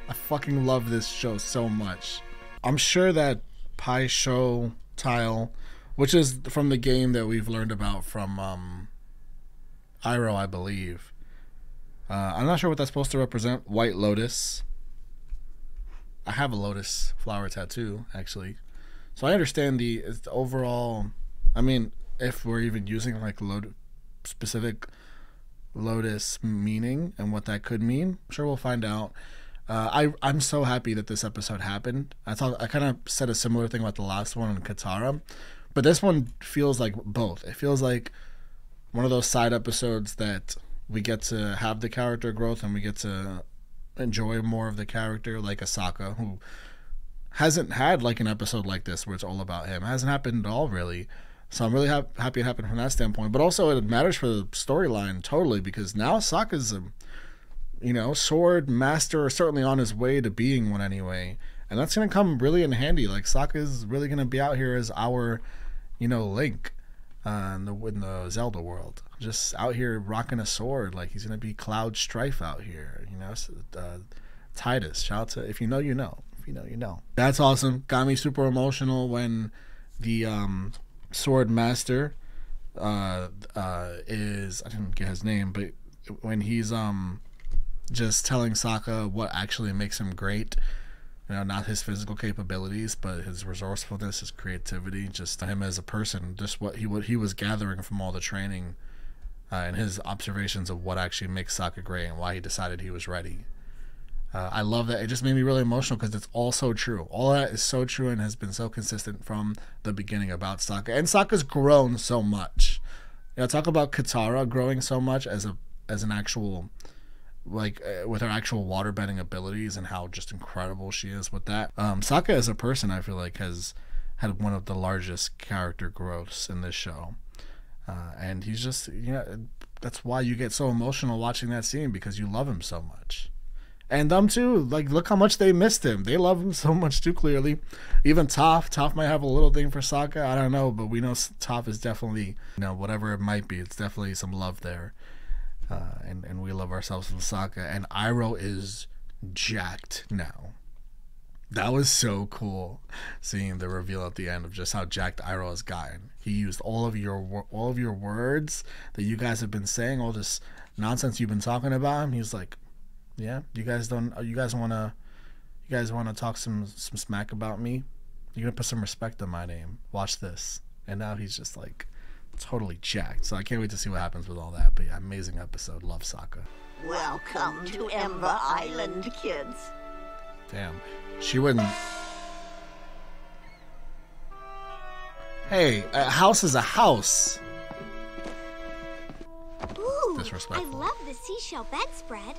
I fucking love this show so much. I'm sure that Pai Sho tile, which is from the game that we've learned about from Iroh, I believe. I'm not sure what that's supposed to represent. White lotus. I have a lotus flower tattoo, actually. So I understand the overall... I mean, if we're even using like specific lotus meaning and what that could mean, I'm sure we'll find out. I'm so happy that this episode happened. I kind of said a similar thing about the last one on Katara, but this one feels like both. It feels like one of those side episodes that we get to have the character growth and we get to enjoy more of the character, like Sokka, who hasn't had like an episode like this where it's all about him. It hasn't happened at all, really. So I'm really happy it happened from that standpoint. But also it matters for the storyline totally, because now Sokka's a sword master, or certainly on his way to being one anyway. And that's going to come really in handy. Like, Sokka's really going to be out here as our, Link in the Zelda world. Just out here rocking a sword. Like, he's going to be Cloud Strife out here. Titus, shout out to, if you know, you know. If you know, you know. That's awesome. Got me super emotional when the sword master is, I didn't get his name, but when he's just telling Sokka what actually makes him great, not his physical capabilities, but his resourcefulness, his creativity, just him as a person, just what he was gathering from all the training and his observations of what actually makes Sokka great and why he decided he was ready. I love that. It just made me really emotional because it's all so true. All of that is so true and has been so consistent from the beginning about Sokka. And Sokka's grown so much. Talk about Katara growing so much as an actual, with her actual waterbending abilities and how just incredible she is with that. Sokka as a person, I feel like, has had one of the largest character growths in this show. And he's just, that's why you get so emotional watching that scene, because you love him so much. And them too, look how much they missed him. They love him so much too, clearly. Even Toph might have a little thing for Sokka, I don't know, but we know Toph is definitely, whatever it might be, it's definitely some love there. And we love ourselves with Sokka. And Iroh is jacked now. That was so cool, seeing the reveal at the end of just how jacked Iroh has gotten. He used all of your words that you guys have been saying, all this nonsense you've been talking about him. He's like, Yeah, you guys wanna talk some smack about me? You're gonna put some respect on my name. Watch this. And now he's just like totally jacked. So I can't wait to see what happens with all that. But yeah, amazing episode. Love Sokka. Welcome to Ember Island, kids. Damn, she wouldn't. Hey, a house is a house. Ooh, Disrespectful. I love the seashell bedspread.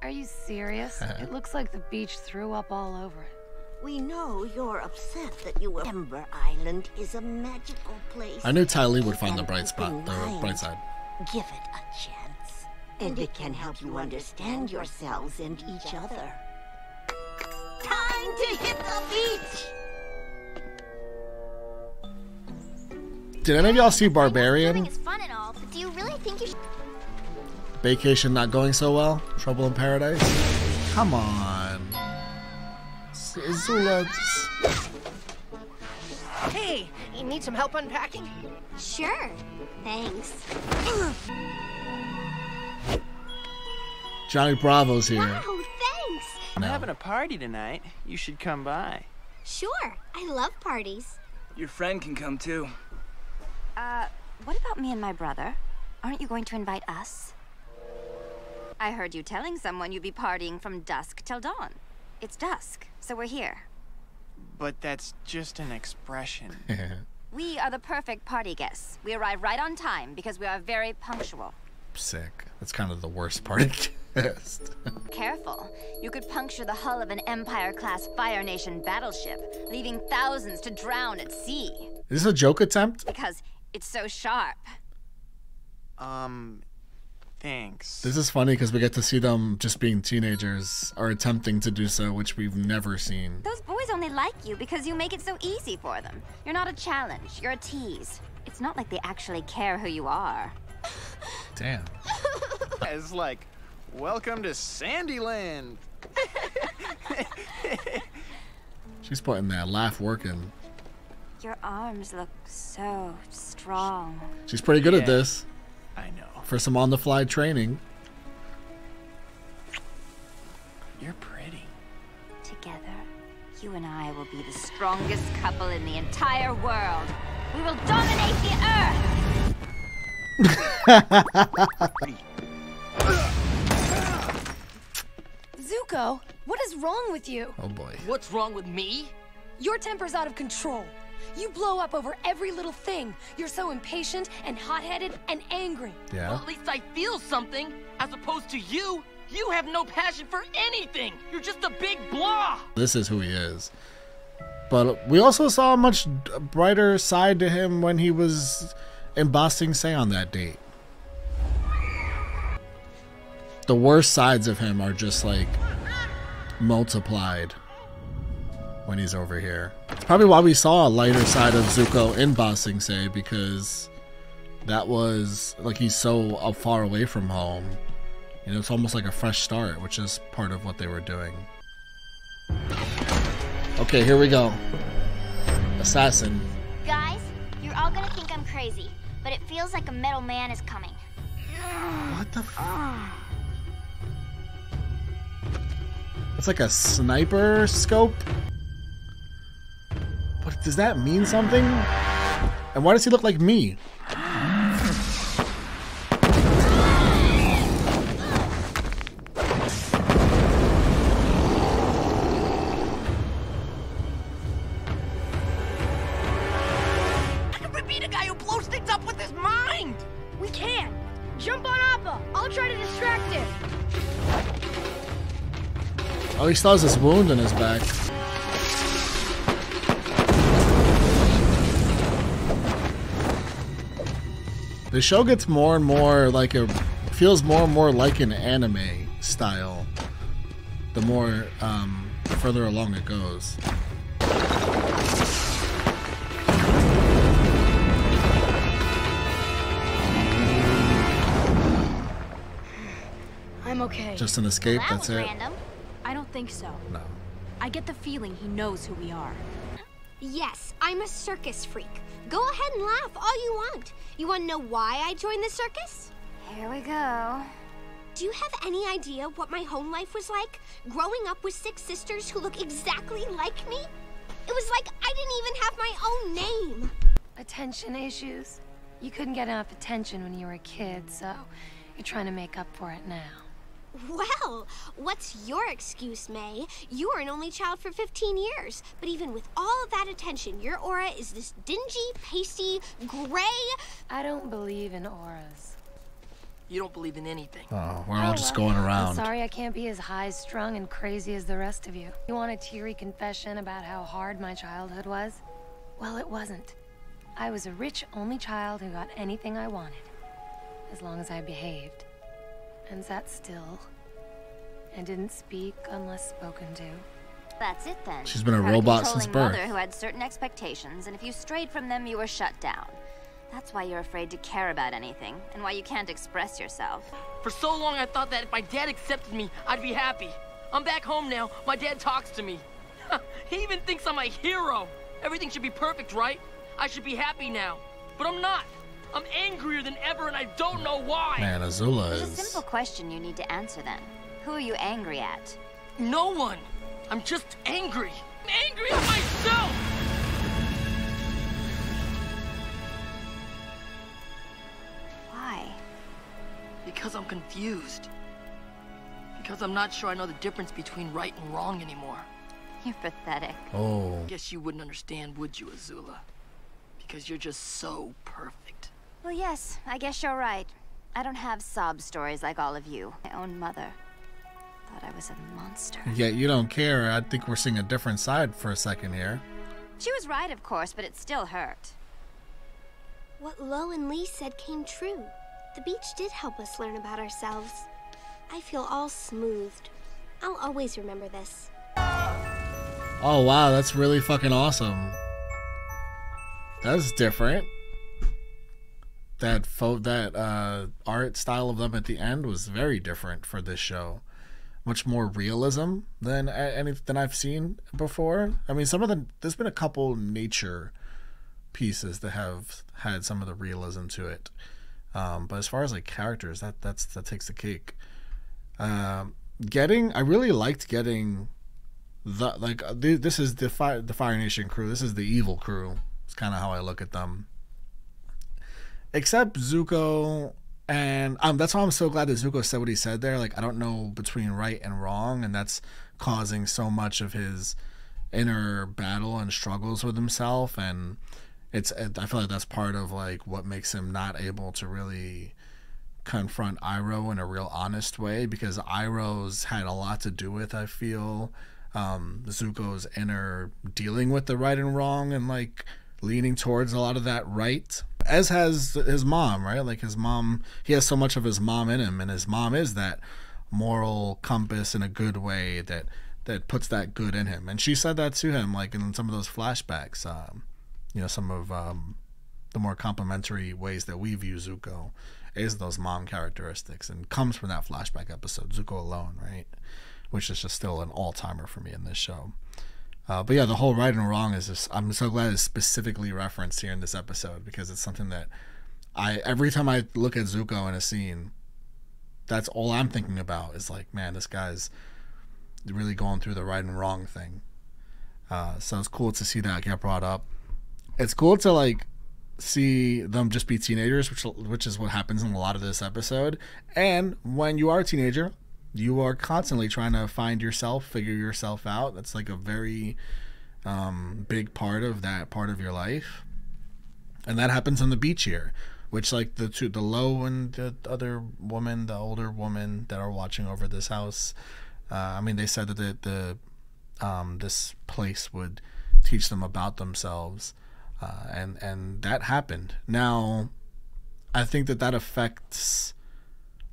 Are you serious? It looks like the beach threw up all over it. We know you're upset that you were. Ember Island is a magical place. I knew Ty Lee would find the bright spot, the bright side. Give it a chance, and it can help you understand yourselves and each other. Time to hit the beach! Did any of y'all see Barbarian? It's fun and all, but do you really think you should? Vacation not going so well? Trouble in Paradise? Come on. Zula. Hey, you need some help unpacking? Sure. Thanks. Johnny Bravo's here. Wow, thanks. I'm having a party tonight. You should come by. Sure. I love parties. Your friend can come too. What about me and my brother? Aren't you going to invite us? I heard you telling someone you'd be partying from dusk till dawn. It's dusk, so we're here. But that's just an expression. We are the perfect party guests. We arrive right on time because we are very punctual. Sick. That's kind of the worst party guest. Careful. You could puncture the hull of an Empire-class Fire Nation battleship, leaving thousands to drown at sea. Is this a joke attempt? Because it's so sharp. Thanks. This is funny because we get to see them just being teenagers or attempting to do so, which we've never seen. Those boys only like you because you make it so easy for them. You're not a challenge, you're a tease. It's not like they actually care who you are. Damn. It's like, welcome to Sandyland. She's putting that laugh working. Your arms look so strong. She's pretty good at this. I know. For some on-the-fly training. You're pretty. Together, you and I will be the strongest couple in the entire world. We will dominate the Zuko, what is wrong with you? Oh boy. What's wrong with me? Your temper's out of control. You blow up over every little thing. You're so impatient and hot-headed and angry. Yeah. Well, at least I feel something, as opposed to you. You have no passion for anything. You're just a big blah. This is who he is. But we also saw a much brighter side to him when he was in Ba Sing Se on that date. The worst sides of him are just like multiplied when he's over here. It's probably why we saw a lighter side of Zuko in Ba Sing Se, because that was like he's so far away from home. You know, it's almost like a fresh start, which is part of what they were doing. Okay, here we go. Assassin. Guys, you're all gonna think I'm crazy, but it feels like a metal man is coming. What the It's like a sniper scope? What, does that mean something? And why does he look like me? Be the guy who blows things up with his mind! We can! Jump on Appa! I'll try to distract him! Oh, he still has this wound in his back. The show gets more and more like feels more and more like an anime style the more further along it goes. I'm okay. Just an escape, Well, that that's was it? random. I don't think so. No. I get the feeling he knows who we are. Yes, I'm a circus freak. Go ahead and laugh all you want. You want to know why I joined the circus? Here we go. Do you have any idea what my home life was like? Growing up with 6 sisters who look exactly like me? It was like I didn't even have my own name. Attention issues? You couldn't get enough attention when you were a kid, so you're trying to make up for it now. Well, what's your excuse, May? You were an only child for 15 years, but even with all of that attention, your aura is this dingy, pasty, gray... I don't believe in auras. You don't believe in anything. Oh, we're all just going around. I'm sorry I can't be as high-strung and crazy as the rest of you. You want a teary confession about how hard my childhood was? Well, it wasn't. I was a rich only child who got anything I wanted, as long as I behaved. And sat still, and didn't speak unless spoken to. That's it then. She's been a You had robot since controlling birth. mother who had certain expectations, and if you strayed from them, you were shut down. That's why you're afraid to care about anything, and why you can't express yourself. For so long, I thought that if my dad accepted me, I'd be happy. I'm back home now. My dad talks to me. He even thinks I'm a hero. Everything should be perfect, right? I should be happy now. But I'm not. I'm angrier than ever, and I don't know why. Man, Azula There's a is... simple question you need to answer then. Who are you angry at? No one. I'm just angry. I'm angry at myself. Why? Because I'm confused. Because I'm not sure I know the difference between right and wrong anymore. You're pathetic. Oh. Guess you wouldn't understand, would you, Azula? Because you're just so perfect. Well, yes, I guess you're right. I don't have sob stories like all of you. My own mother thought I was a monster. Yet you don't care. I think we're seeing a different side for a second here. She was right, of course, but it still hurt. What Lo and Lee said came true. The beach did help us learn about ourselves. I feel all smoothed. I'll always remember this. Oh wow, that's really fucking awesome. That's different. That art style of them at the end was very different for this show. Much more realism than I've seen before. I mean, there's been a couple nature pieces that have had some of the realism to it. But as far as like characters, that takes the cake. I really liked getting this is the Fire Nation crew. This is the evil crew. It's kind of how I look at them. Except Zuko, and that's why I'm so glad that Zuko said what he said there. Like, I don't know between right and wrong, and that's causing so much of his inner battle and struggles with himself. And I feel like that's part of like what makes him not able to really confront Iroh in a real honest way, because Iroh's had a lot to do with, I feel, Zuko's inner dealing with the right and wrong, and like leaning towards a lot of that right, as has his mom, right? Like his mom, he has so much of his mom in him, and his mom is that moral compass in a good way that puts that good in him. And she said that to him, like in some of those flashbacks, some of the more complimentary ways that we view Zuko is those mom characteristics, and comes from that flashback episode, Zuko Alone, right? Which is just still an all-timer for me in this show. But yeah, the whole right and wrong is just, I'm so glad it's specifically referenced here in this episode, because it's something that every time I look at Zuko in a scene, that's all I'm thinking about is like, man, this guy's really going through the right and wrong thing. So it's cool to see that get brought up. It's cool to like see them just be teenagers, which is what happens in a lot of this episode. And when you are a teenager, you are constantly trying to find yourself, figure yourself out. That's like a very big part of that part of your life. And that happens on the beach here, which like the Lo and the other woman, the older woman that are watching over this house, I mean, they said that this place would teach them about themselves, and that happened. Now, I think that affects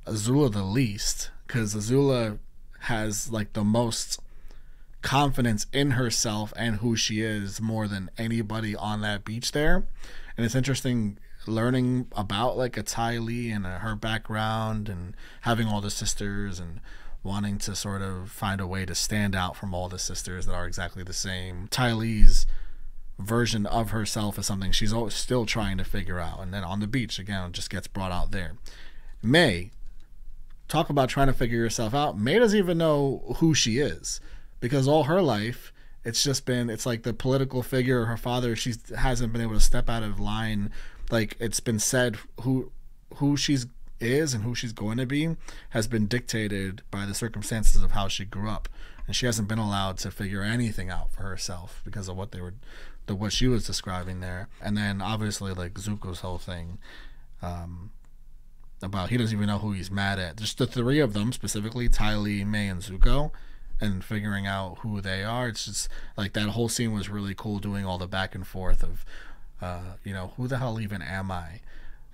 Azula the least, because Azula has like the most confidence in herself and who she is more than anybody on that beach there. And it's interesting learning about like a Ty Lee and her background, and having all the sisters and wanting to sort of find a way to stand out from all the sisters that are exactly the same. Ty Lee's version of herself is something she's always still trying to figure out. And then on the beach, again, it just gets brought out there. May, talk about trying to figure yourself out. May doesn't even know who she is, because all her life it's just been, it's like the political figure, her father, she hasn't been able to step out of line. Like, it's been said who she's is and who she's going to be has been dictated by the circumstances of how she grew up, and she hasn't been allowed to figure anything out for herself because of what what she was describing there. And then obviously like Zuko's whole thing about he doesn't even know who he's mad at. Just the three of them specifically, Ty Lee, May, and Zuko, and figuring out who they are. It's just like that whole scene was really cool, doing all the back and forth of you know, who the hell even am I?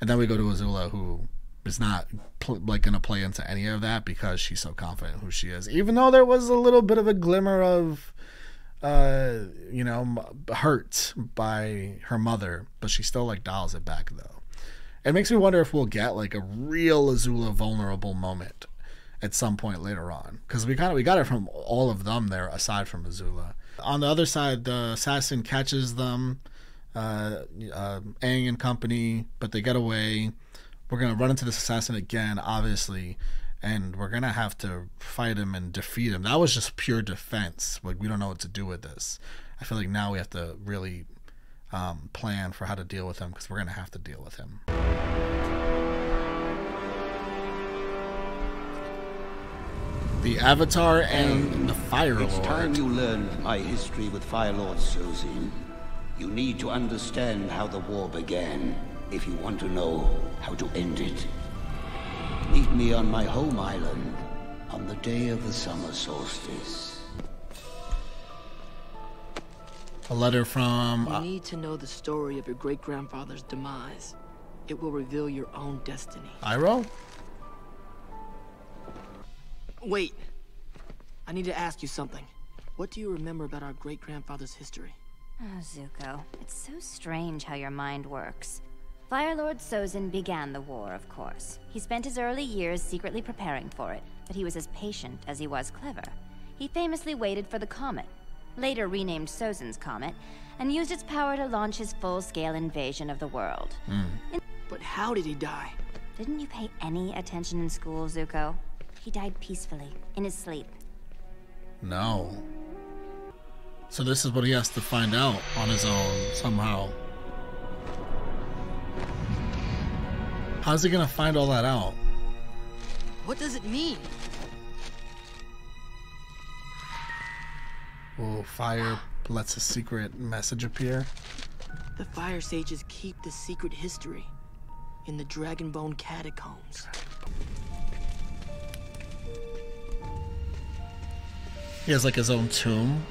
And then we go to Azula, who is not like gonna play into any of that because she's so confident who she is, even though there was a little bit of a glimmer of you know, hurt by her mother, but she still like dials it back though. It makes me wonder if we'll get like a real Azula vulnerable moment at some point later on, because we got it from all of them there aside from Azula. On the other side, the assassin catches them, Aang and company, but they get away. We're gonna run into this assassin again, obviously, and we're gonna have to fight him and defeat him. That was just pure defense. Like, we don't know what to do with this. I feel like now we have to really plan for how to deal with him, because we're gonna have to deal with him. The Avatar and the Fire Lord. It's time you learned my history with Fire Lord Sozin. You need to understand how the war began if you want to know how to end it. Meet me on my home island on the day of the summer solstice. A letter from... You need to know the story of your great-grandfather's demise. It will reveal your own destiny. Iroh? Wait. I need to ask you something. What do you remember about our great-grandfather's history? Oh, Zuko, it's so strange how your mind works. Fire Lord Sozin began the war, of course. He spent his early years secretly preparing for it, but he was as patient as he was clever. He famously waited for the comet, later renamed Sozin's Comet, and used its power to launch his full-scale invasion of the world. But how did he die? Didn't you pay any attention in school, Zuko? He died peacefully, in his sleep. No. So this is what he has to find out on his own, somehow. How's he gonna find all that out? What does it mean? Oh, fire lets a secret message appear. The Fire Sages keep the secret history in the Dragonbone Catacombs. He has like his own tomb.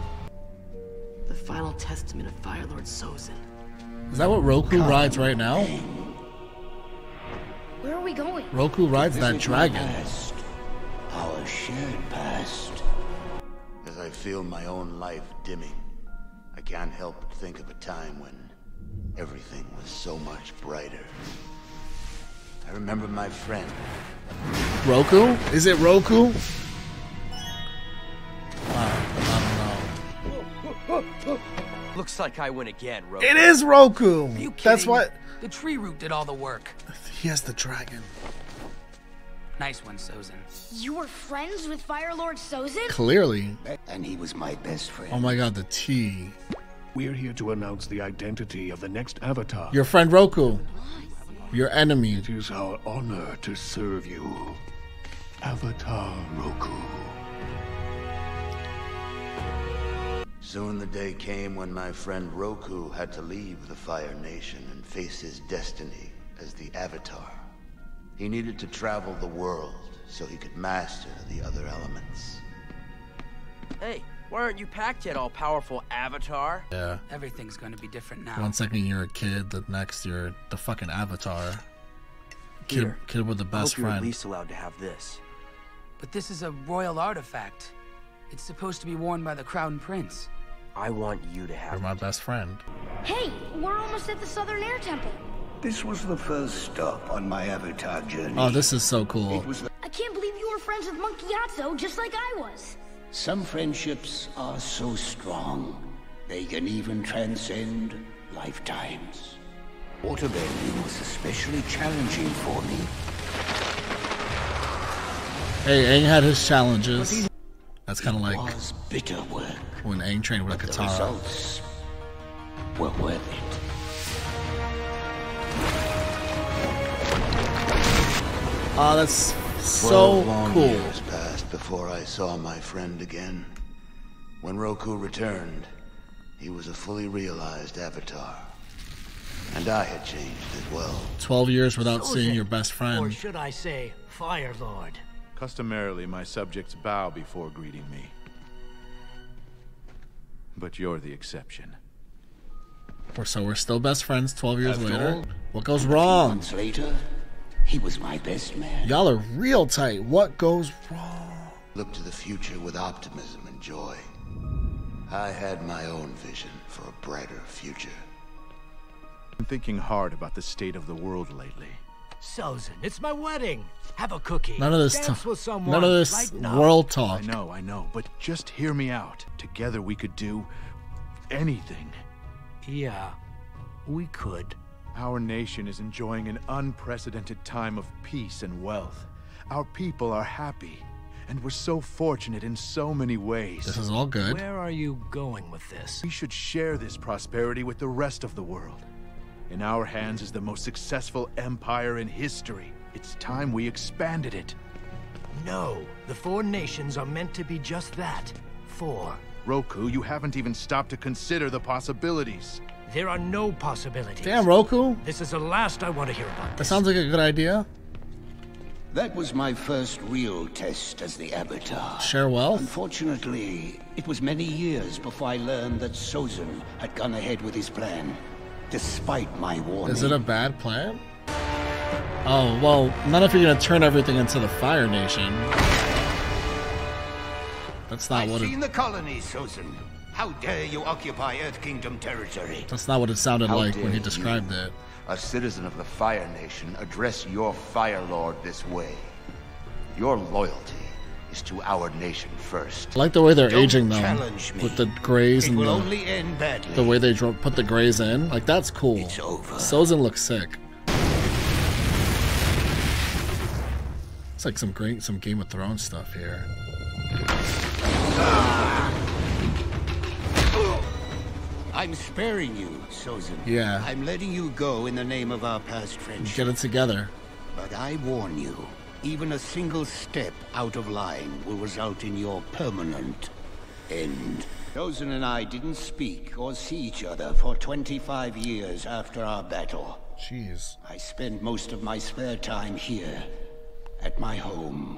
The final testament of Fire Lord Sozin. Is that what Roku rides right now? Where are we going? Roku rides that dragon. Past, our shared past. As I feel my own life dimming, I can't help but think of a time when everything was so much brighter. I remember my friend. Roku? Is it Roku? I don't know. Looks like I win again, Roku. It is Roku! Are you That's kidding? what... The tree root did all the work. He has the dragon. Nice one, Sozin. You were friends with Fire Lord Sozin? Clearly. And he was my best friend. Oh my god, the T. We're here to announce the identity of the next Avatar. Your friend Roku. Your enemy. It is our honor to serve you. Avatar Roku. Soon the day came when my friend Roku had to leave the Fire Nation and face his destiny as the Avatar. He needed to travel the world so he could master the other elements. Hey, why aren't you packed yet, all-powerful Avatar? Yeah. Everything's gonna be different now. 1 second you're a kid, the next you're the fucking Avatar. Here, Kid with the best I hope you're at friend. least allowed to have this. But this is a royal artifact. It's supposed to be worn by the Crown Prince. I want you to have You're my best friend. Hey, we're almost at the Southern Air Temple. This was the first stop on my Avatar journey. Oh, this is so cool. I can't believe you were friends with Monkey Yatso just like I was. Some friendships are so strong, they can even transcend lifetimes. Waterbending was especially challenging for me. Hey, Aang had his challenges. That's kind of like bitter work. When Aang trained with a The Katara. results were worth it. Oh, that's so 12 long cool. years passed before I saw my friend again. When Roku returned, he was a fully realized avatar. And I had changed as well. 12 years without So seeing then, your best Or friend. should I say, Fire Lord? Customarily, my subjects bow before greeting me. But you're the exception. So we're still best friends 12 years After later. all, What goes a few wrong? months later, he was my best man. Y'all are real tight. What goes wrong? Look to the future with optimism and joy. I had my own vision for a brighter future. I'm thinking hard about the state of the world lately. Sozin, it's my wedding. Have a cookie. None of this Dance with someone none of this right now. world talk. I know, but just hear me out. Together we could do anything. Yeah, we could. Our nation is enjoying an unprecedented time of peace and wealth. Our people are happy, and we're so fortunate in so many ways. This is all good. Where are you going with this? We should share this prosperity with the rest of the world. In our hands is the most successful empire in history. It's time we expanded it. No, the 4 nations are meant to be just that. 4. Roku, you haven't even stopped to consider the possibilities. There are no possibilities. Damn, Roku. This is the last I want to hear about. That sounds like a good idea. That was my first real test as the Avatar. Share wealth? Unfortunately, it was many years before I learned that Sozin had gone ahead with his plan, despite my warning. Is it a bad plan? Oh, well, not if you're gonna turn everything into the Fire Nation. That's not what I've seen it... the colonies, Sozin. How dare you occupy Earth Kingdom territory? That's not what it sounded How like when he dare described you, it. a citizen of the Fire Nation, address your Fire Lord this way. Your loyalty is to our nation first. I like the way they're Don't aging them challenge me. with the grays It and will only end badly. the way they put the grays in. Like, that's cool. It's over. Sozin looks sick. It's like some Game of Thrones stuff here. I'm sparing you, Sozin. Yeah. I'm letting you go in the name of our past friendship. Get it together. But I warn you, even a single step out of line will result in your permanent end. Sozin and I didn't speak or see each other for 25 years after our battle. Jeez. I spend most of my spare time here, at my home.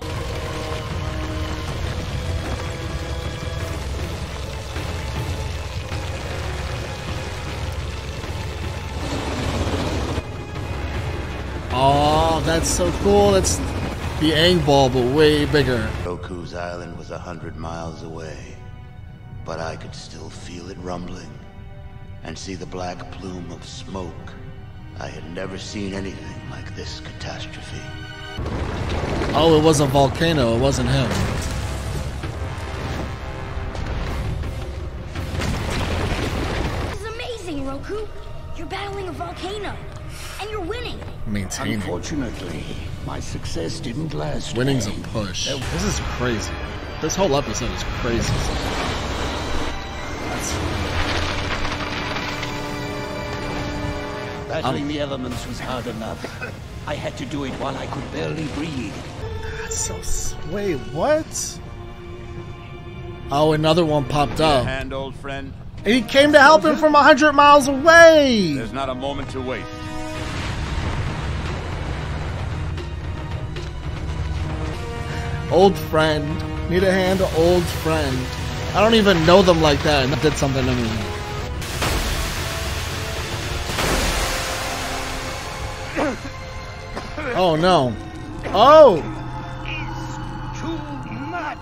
Oh, that's so cool. That's the Aang ball, but way bigger. Roku's island was 100 miles away, but I could still feel it rumbling and see the black plume of smoke. I had never seen anything like this catastrophe. Oh, it was a volcano. It wasn't him. This is amazing, Roku. You're battling a volcano, and you're winning. Maintaining. Unfortunately, my success didn't last. Winning's a long. push. This is crazy. This whole episode is crazy. Battling the elements was hard enough. I had to do it while I could barely breathe. That's so... Wait, what? Oh, another one popped up. Hand, old friend. He came to help him from 100 miles away. There's not a moment to wait. Old friend. Need a hand, old friend. I don't even know them like that, and that did something to me. Oh no. Oh! Too much!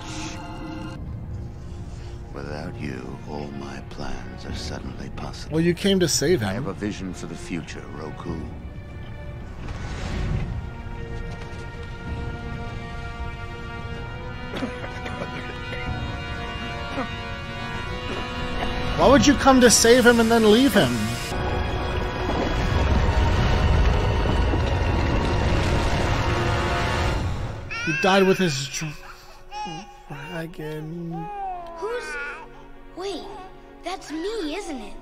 Without you, all my plans are suddenly possible. Well, you came to save him. I have a vision for the future, Roku. Why would you come to save him and then leave him? You died with his dragon. Wait, that's me, isn't it?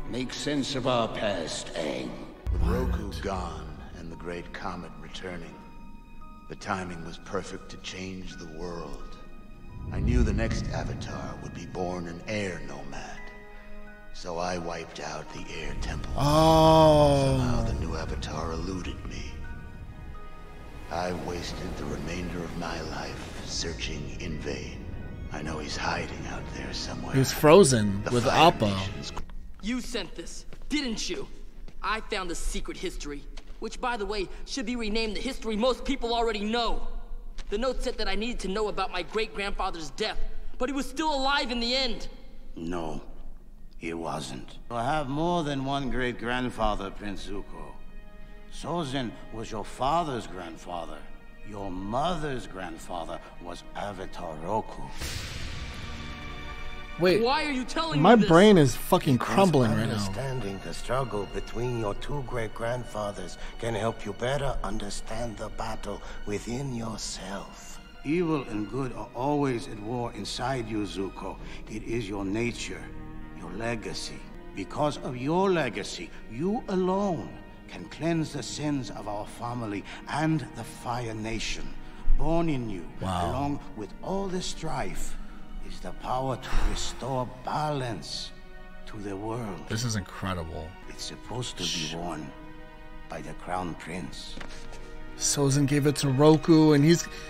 Make sense of our past, Aang. With Roku gone and the great comet returning, the timing was perfect to change the world. I knew the next Avatar would be born an air nomad. So I wiped out the air temple. Oh. Somehow the new Avatar eluded me. I wasted the remainder of my life searching in vain. I know he's hiding out there somewhere. He was frozen with Appa. You sent this, didn't you? I found a secret history, which, by the way, should be renamed the history most people already know. The note said that I needed to know about my great-grandfather's death, but he was still alive in the end. No, he wasn't. You have more than one great-grandfather, Prince Zuko. Sozin was your father's grandfather. Your mother's grandfather was Avatar Roku. Wait, why are you telling my me this? brain is fucking crumbling right now. Understanding the struggle between your two great-grandfathers can help you better understand the battle within yourself. Evil and good are always at war inside you, Zuko. It is your nature, your legacy. Because of your legacy, you alone can cleanse the sins of our family and the Fire Nation. Born in you, along with all the strife, is the power to restore balance to the world. This is incredible. It's supposed to be worn by the Crown Prince. Sozin gave it to Roku, and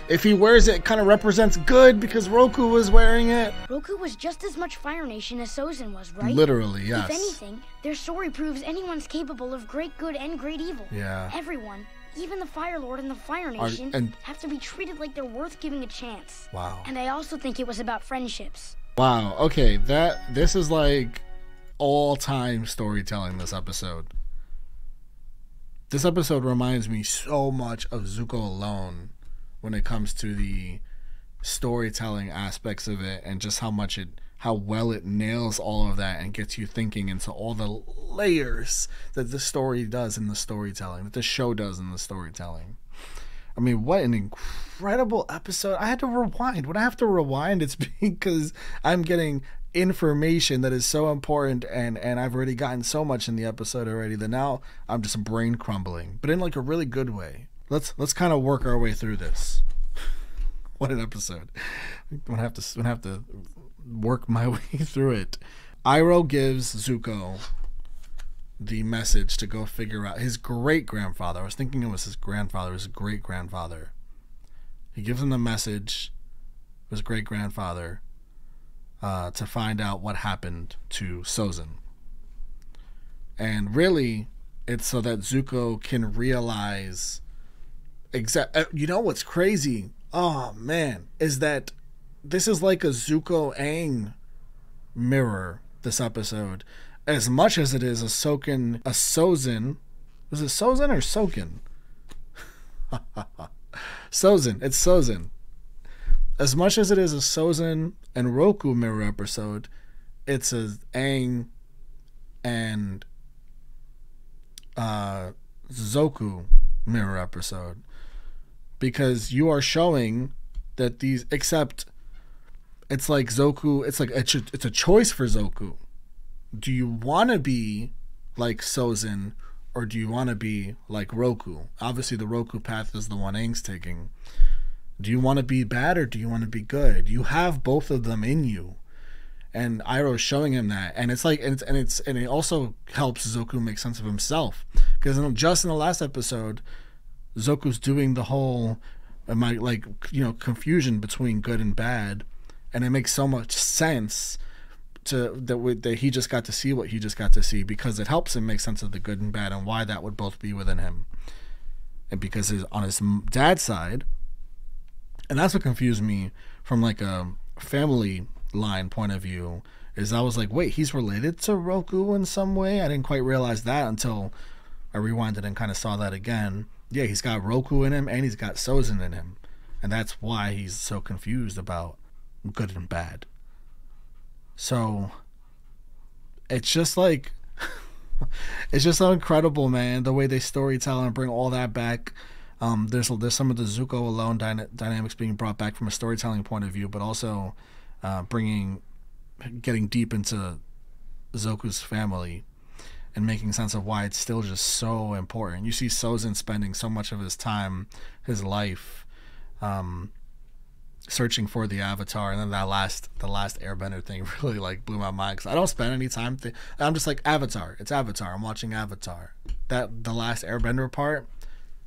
if he wears it, it kind of represents good because Roku was wearing it. Roku was just as much Fire Nation as Sozin was, right? Literally, yes. If anything, their story proves anyone's capable of great good and great evil. Yeah. Everyone, even the Fire Lord and the Fire Nation, have to be treated like they're worth giving a chance. Wow. And I also think it was about friendships. Wow. Okay, this is like all-time storytelling, this episode. This episode reminds me so much of Zuko alone when it comes to the storytelling aspects of it and just how well it nails all of that and gets you thinking into all the layers that the story does in the storytelling, that the show does in the storytelling. I mean, what an incredible episode. I had to rewind. When I have to rewind, it's because I'm getting information that is so important and I've already gotten so much in the episode already that now I'm just brain crumbling, but in like a really good way. Let's kind of work our way through this. What an episode. I'm gonna have to work my way through it. Iroh gives Zuko the message to go figure out his great-grandfather. I was thinking it was his grandfather, it was his great-grandfather. He gives him the message of his great-grandfather to find out what happened to Sozin. And really, it's so that Zuko can realize you know what's crazy? Oh man, is that this is like a Zuko Aang mirror, this episode. As much as it is a Sozin. Was it Sozin or Soken? Sozin. It's Sozin. As much as it is a Sozin and Roku mirror episode, it's a Aang and Zoku mirror episode. Because you are showing that these, except it's like Zoku, it's a choice for Zoku. Do you want to be like Sozin or do you want to be like Roku? Obviously the Roku path is the one Aang's taking. Do you want to be bad or do you want to be good? You have both of them in you. And Iroh's showing him that. And it's like, and it also helps Zoku make sense of himself. Because just in the last episode, Zoku's doing the whole, confusion between good and bad. And it makes so much sense that he just got to see what he just got to see, because it helps him make sense of the good and bad and why that would both be within him. And because on his dad's side, and that's what confused me from like a family line point of view, is I was like, wait, he's related to Roku in some way? I didn't quite realize that until I rewinded and kind of saw that again. Yeah, he's got Roku in him and he's got Sozin in him. And that's why he's so confused about good and bad. So it's just like it's just so incredible, man, the way they storytell and bring all that back. There's some of the Zuko alone dynamics being brought back from a storytelling point of view, but also getting deep into Zoku's family and making sense of why it's still just so important. You see Sozin spending so much of his time, his life, searching for the Avatar, and then the last Airbender thing really like blew my mind, because I don't spend any time. I'm just like, Avatar. It's Avatar. I'm watching Avatar. The last Airbender part,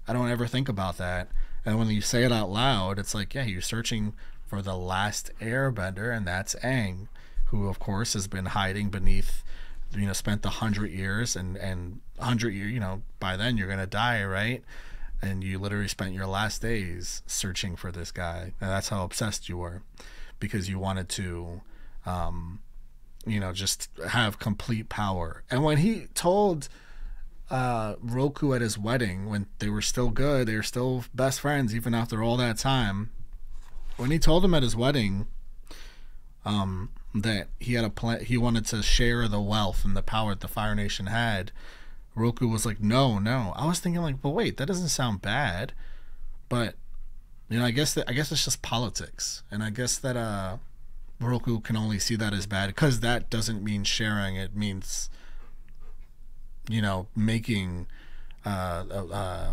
I don't ever think about that. And when you say it out loud, it's like, yeah, you're searching for the last Airbender, and that's Aang, who of course has been hiding beneath, spent 100 years, and 100 years, by then you're gonna die, right? And you literally spent your last days searching for this guy, and that's how obsessed you were, because you wanted to just have complete power. And when he told Roku at his wedding, when they were still good, they were still best friends even after all that time, when he told him at his wedding that he had a plan, he wanted to share the wealth and the power that the Fire Nation had, Roku was like, no. I was thinking like, but wait, that doesn't sound bad. But I guess it's just politics, and I guess that Roku can only see that as bad, because that doesn't mean sharing. It means making the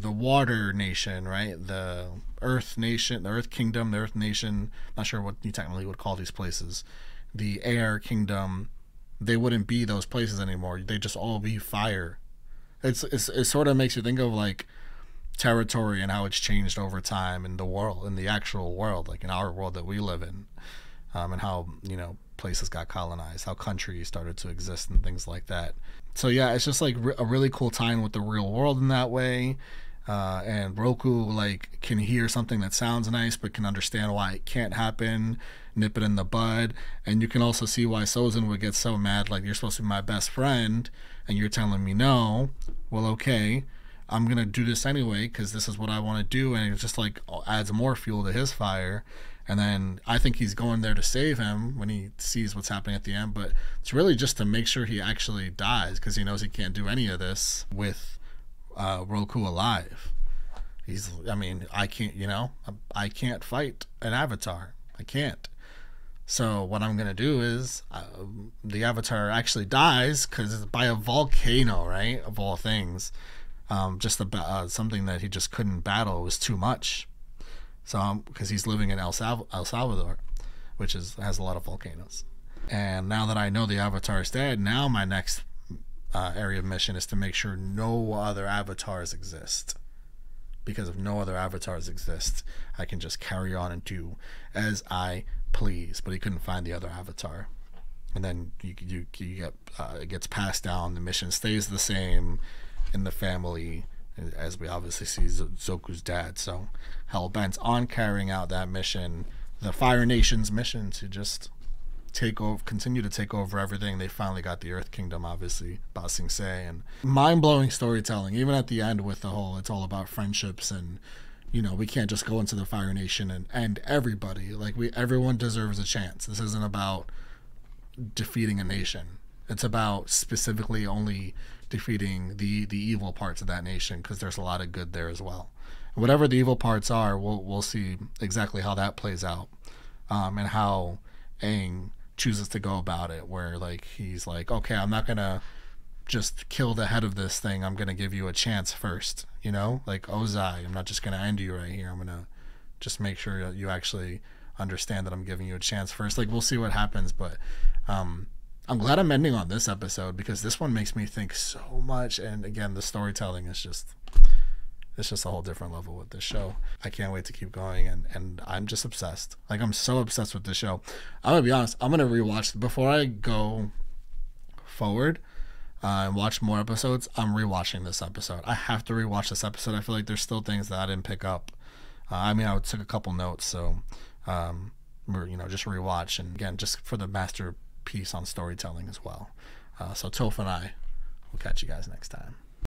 water nation, right? The Earth Nation, the Earth Kingdom, the Earth Nation. Not sure what you technically would call these places. The Air Kingdom. They wouldn't be those places anymore. They just all be fire. It sort of makes you think of like territory and how it's changed over time in the world, in the actual world, like in our world that we live in, and how places got colonized, how countries started to exist and things like that. So yeah, it's just like a really cool time with the real world in that way. And Roku like can hear something that sounds nice but can understand why it can't happen, nip it in the bud. And you can also see why Sozin would get so mad, like, you're supposed to be my best friend and you're telling me no. Well, okay, I'm gonna do this anyway because this is what I want to do. And it just like adds more fuel to his fire. And then I think he's going there to save him when he sees what's happening at the end, but it's really just to make sure he actually dies, because he knows he can't do any of this with Roku alive. I can't fight an Avatar. I can't. So what I'm gonna do is the Avatar actually dies because it's by a volcano, right? Of all things, just about something that he just couldn't battle. It was too much. So because he's living in El Salvador, which has a lot of volcanoes. And now that I know the Avatar is dead, now my next area of mission is to make sure no other avatars exist. Because if no other avatars exist, I can just carry on and do as I please. But he couldn't find the other avatar, and then you get it gets passed down. The mission stays the same in the family, as we obviously see Zoku's dad. So hell-bent on carrying out that mission, the Fire Nation's mission to just continue to take over everything. They finally got the Earth Kingdom, obviously, Ba Sing Se, and mind-blowing storytelling, even at the end with the whole, it's all about friendships, and we can't just go into the Fire Nation and end everybody. Like, everyone deserves a chance. This isn't about defeating a nation. It's about specifically only defeating the evil parts of that nation, because there's a lot of good there as well. And whatever the evil parts are, we'll see exactly how that plays out, and how Aang chooses to go about it, where like he's like, okay, I'm not gonna just kill the head of this thing, I'm gonna give you a chance first, like Ozai, I'm not just gonna end you right here, I'm gonna just make sure that you actually understand that I'm giving you a chance first. Like, we'll see what happens, but I'm glad I'm ending on this episode, because this one makes me think so much. And again, the storytelling is just a whole different level with this show. I can't wait to keep going, and I'm just obsessed. Like, I'm so obsessed with this show. I'm gonna be honest, I'm gonna rewatch before I go forward and watch more episodes. I'm rewatching this episode. I have to rewatch this episode. I feel like there's still things that I didn't pick up. I took a couple notes, so just rewatch, and again, just for the masterpiece on storytelling as well. So Toph and I will catch you guys next time.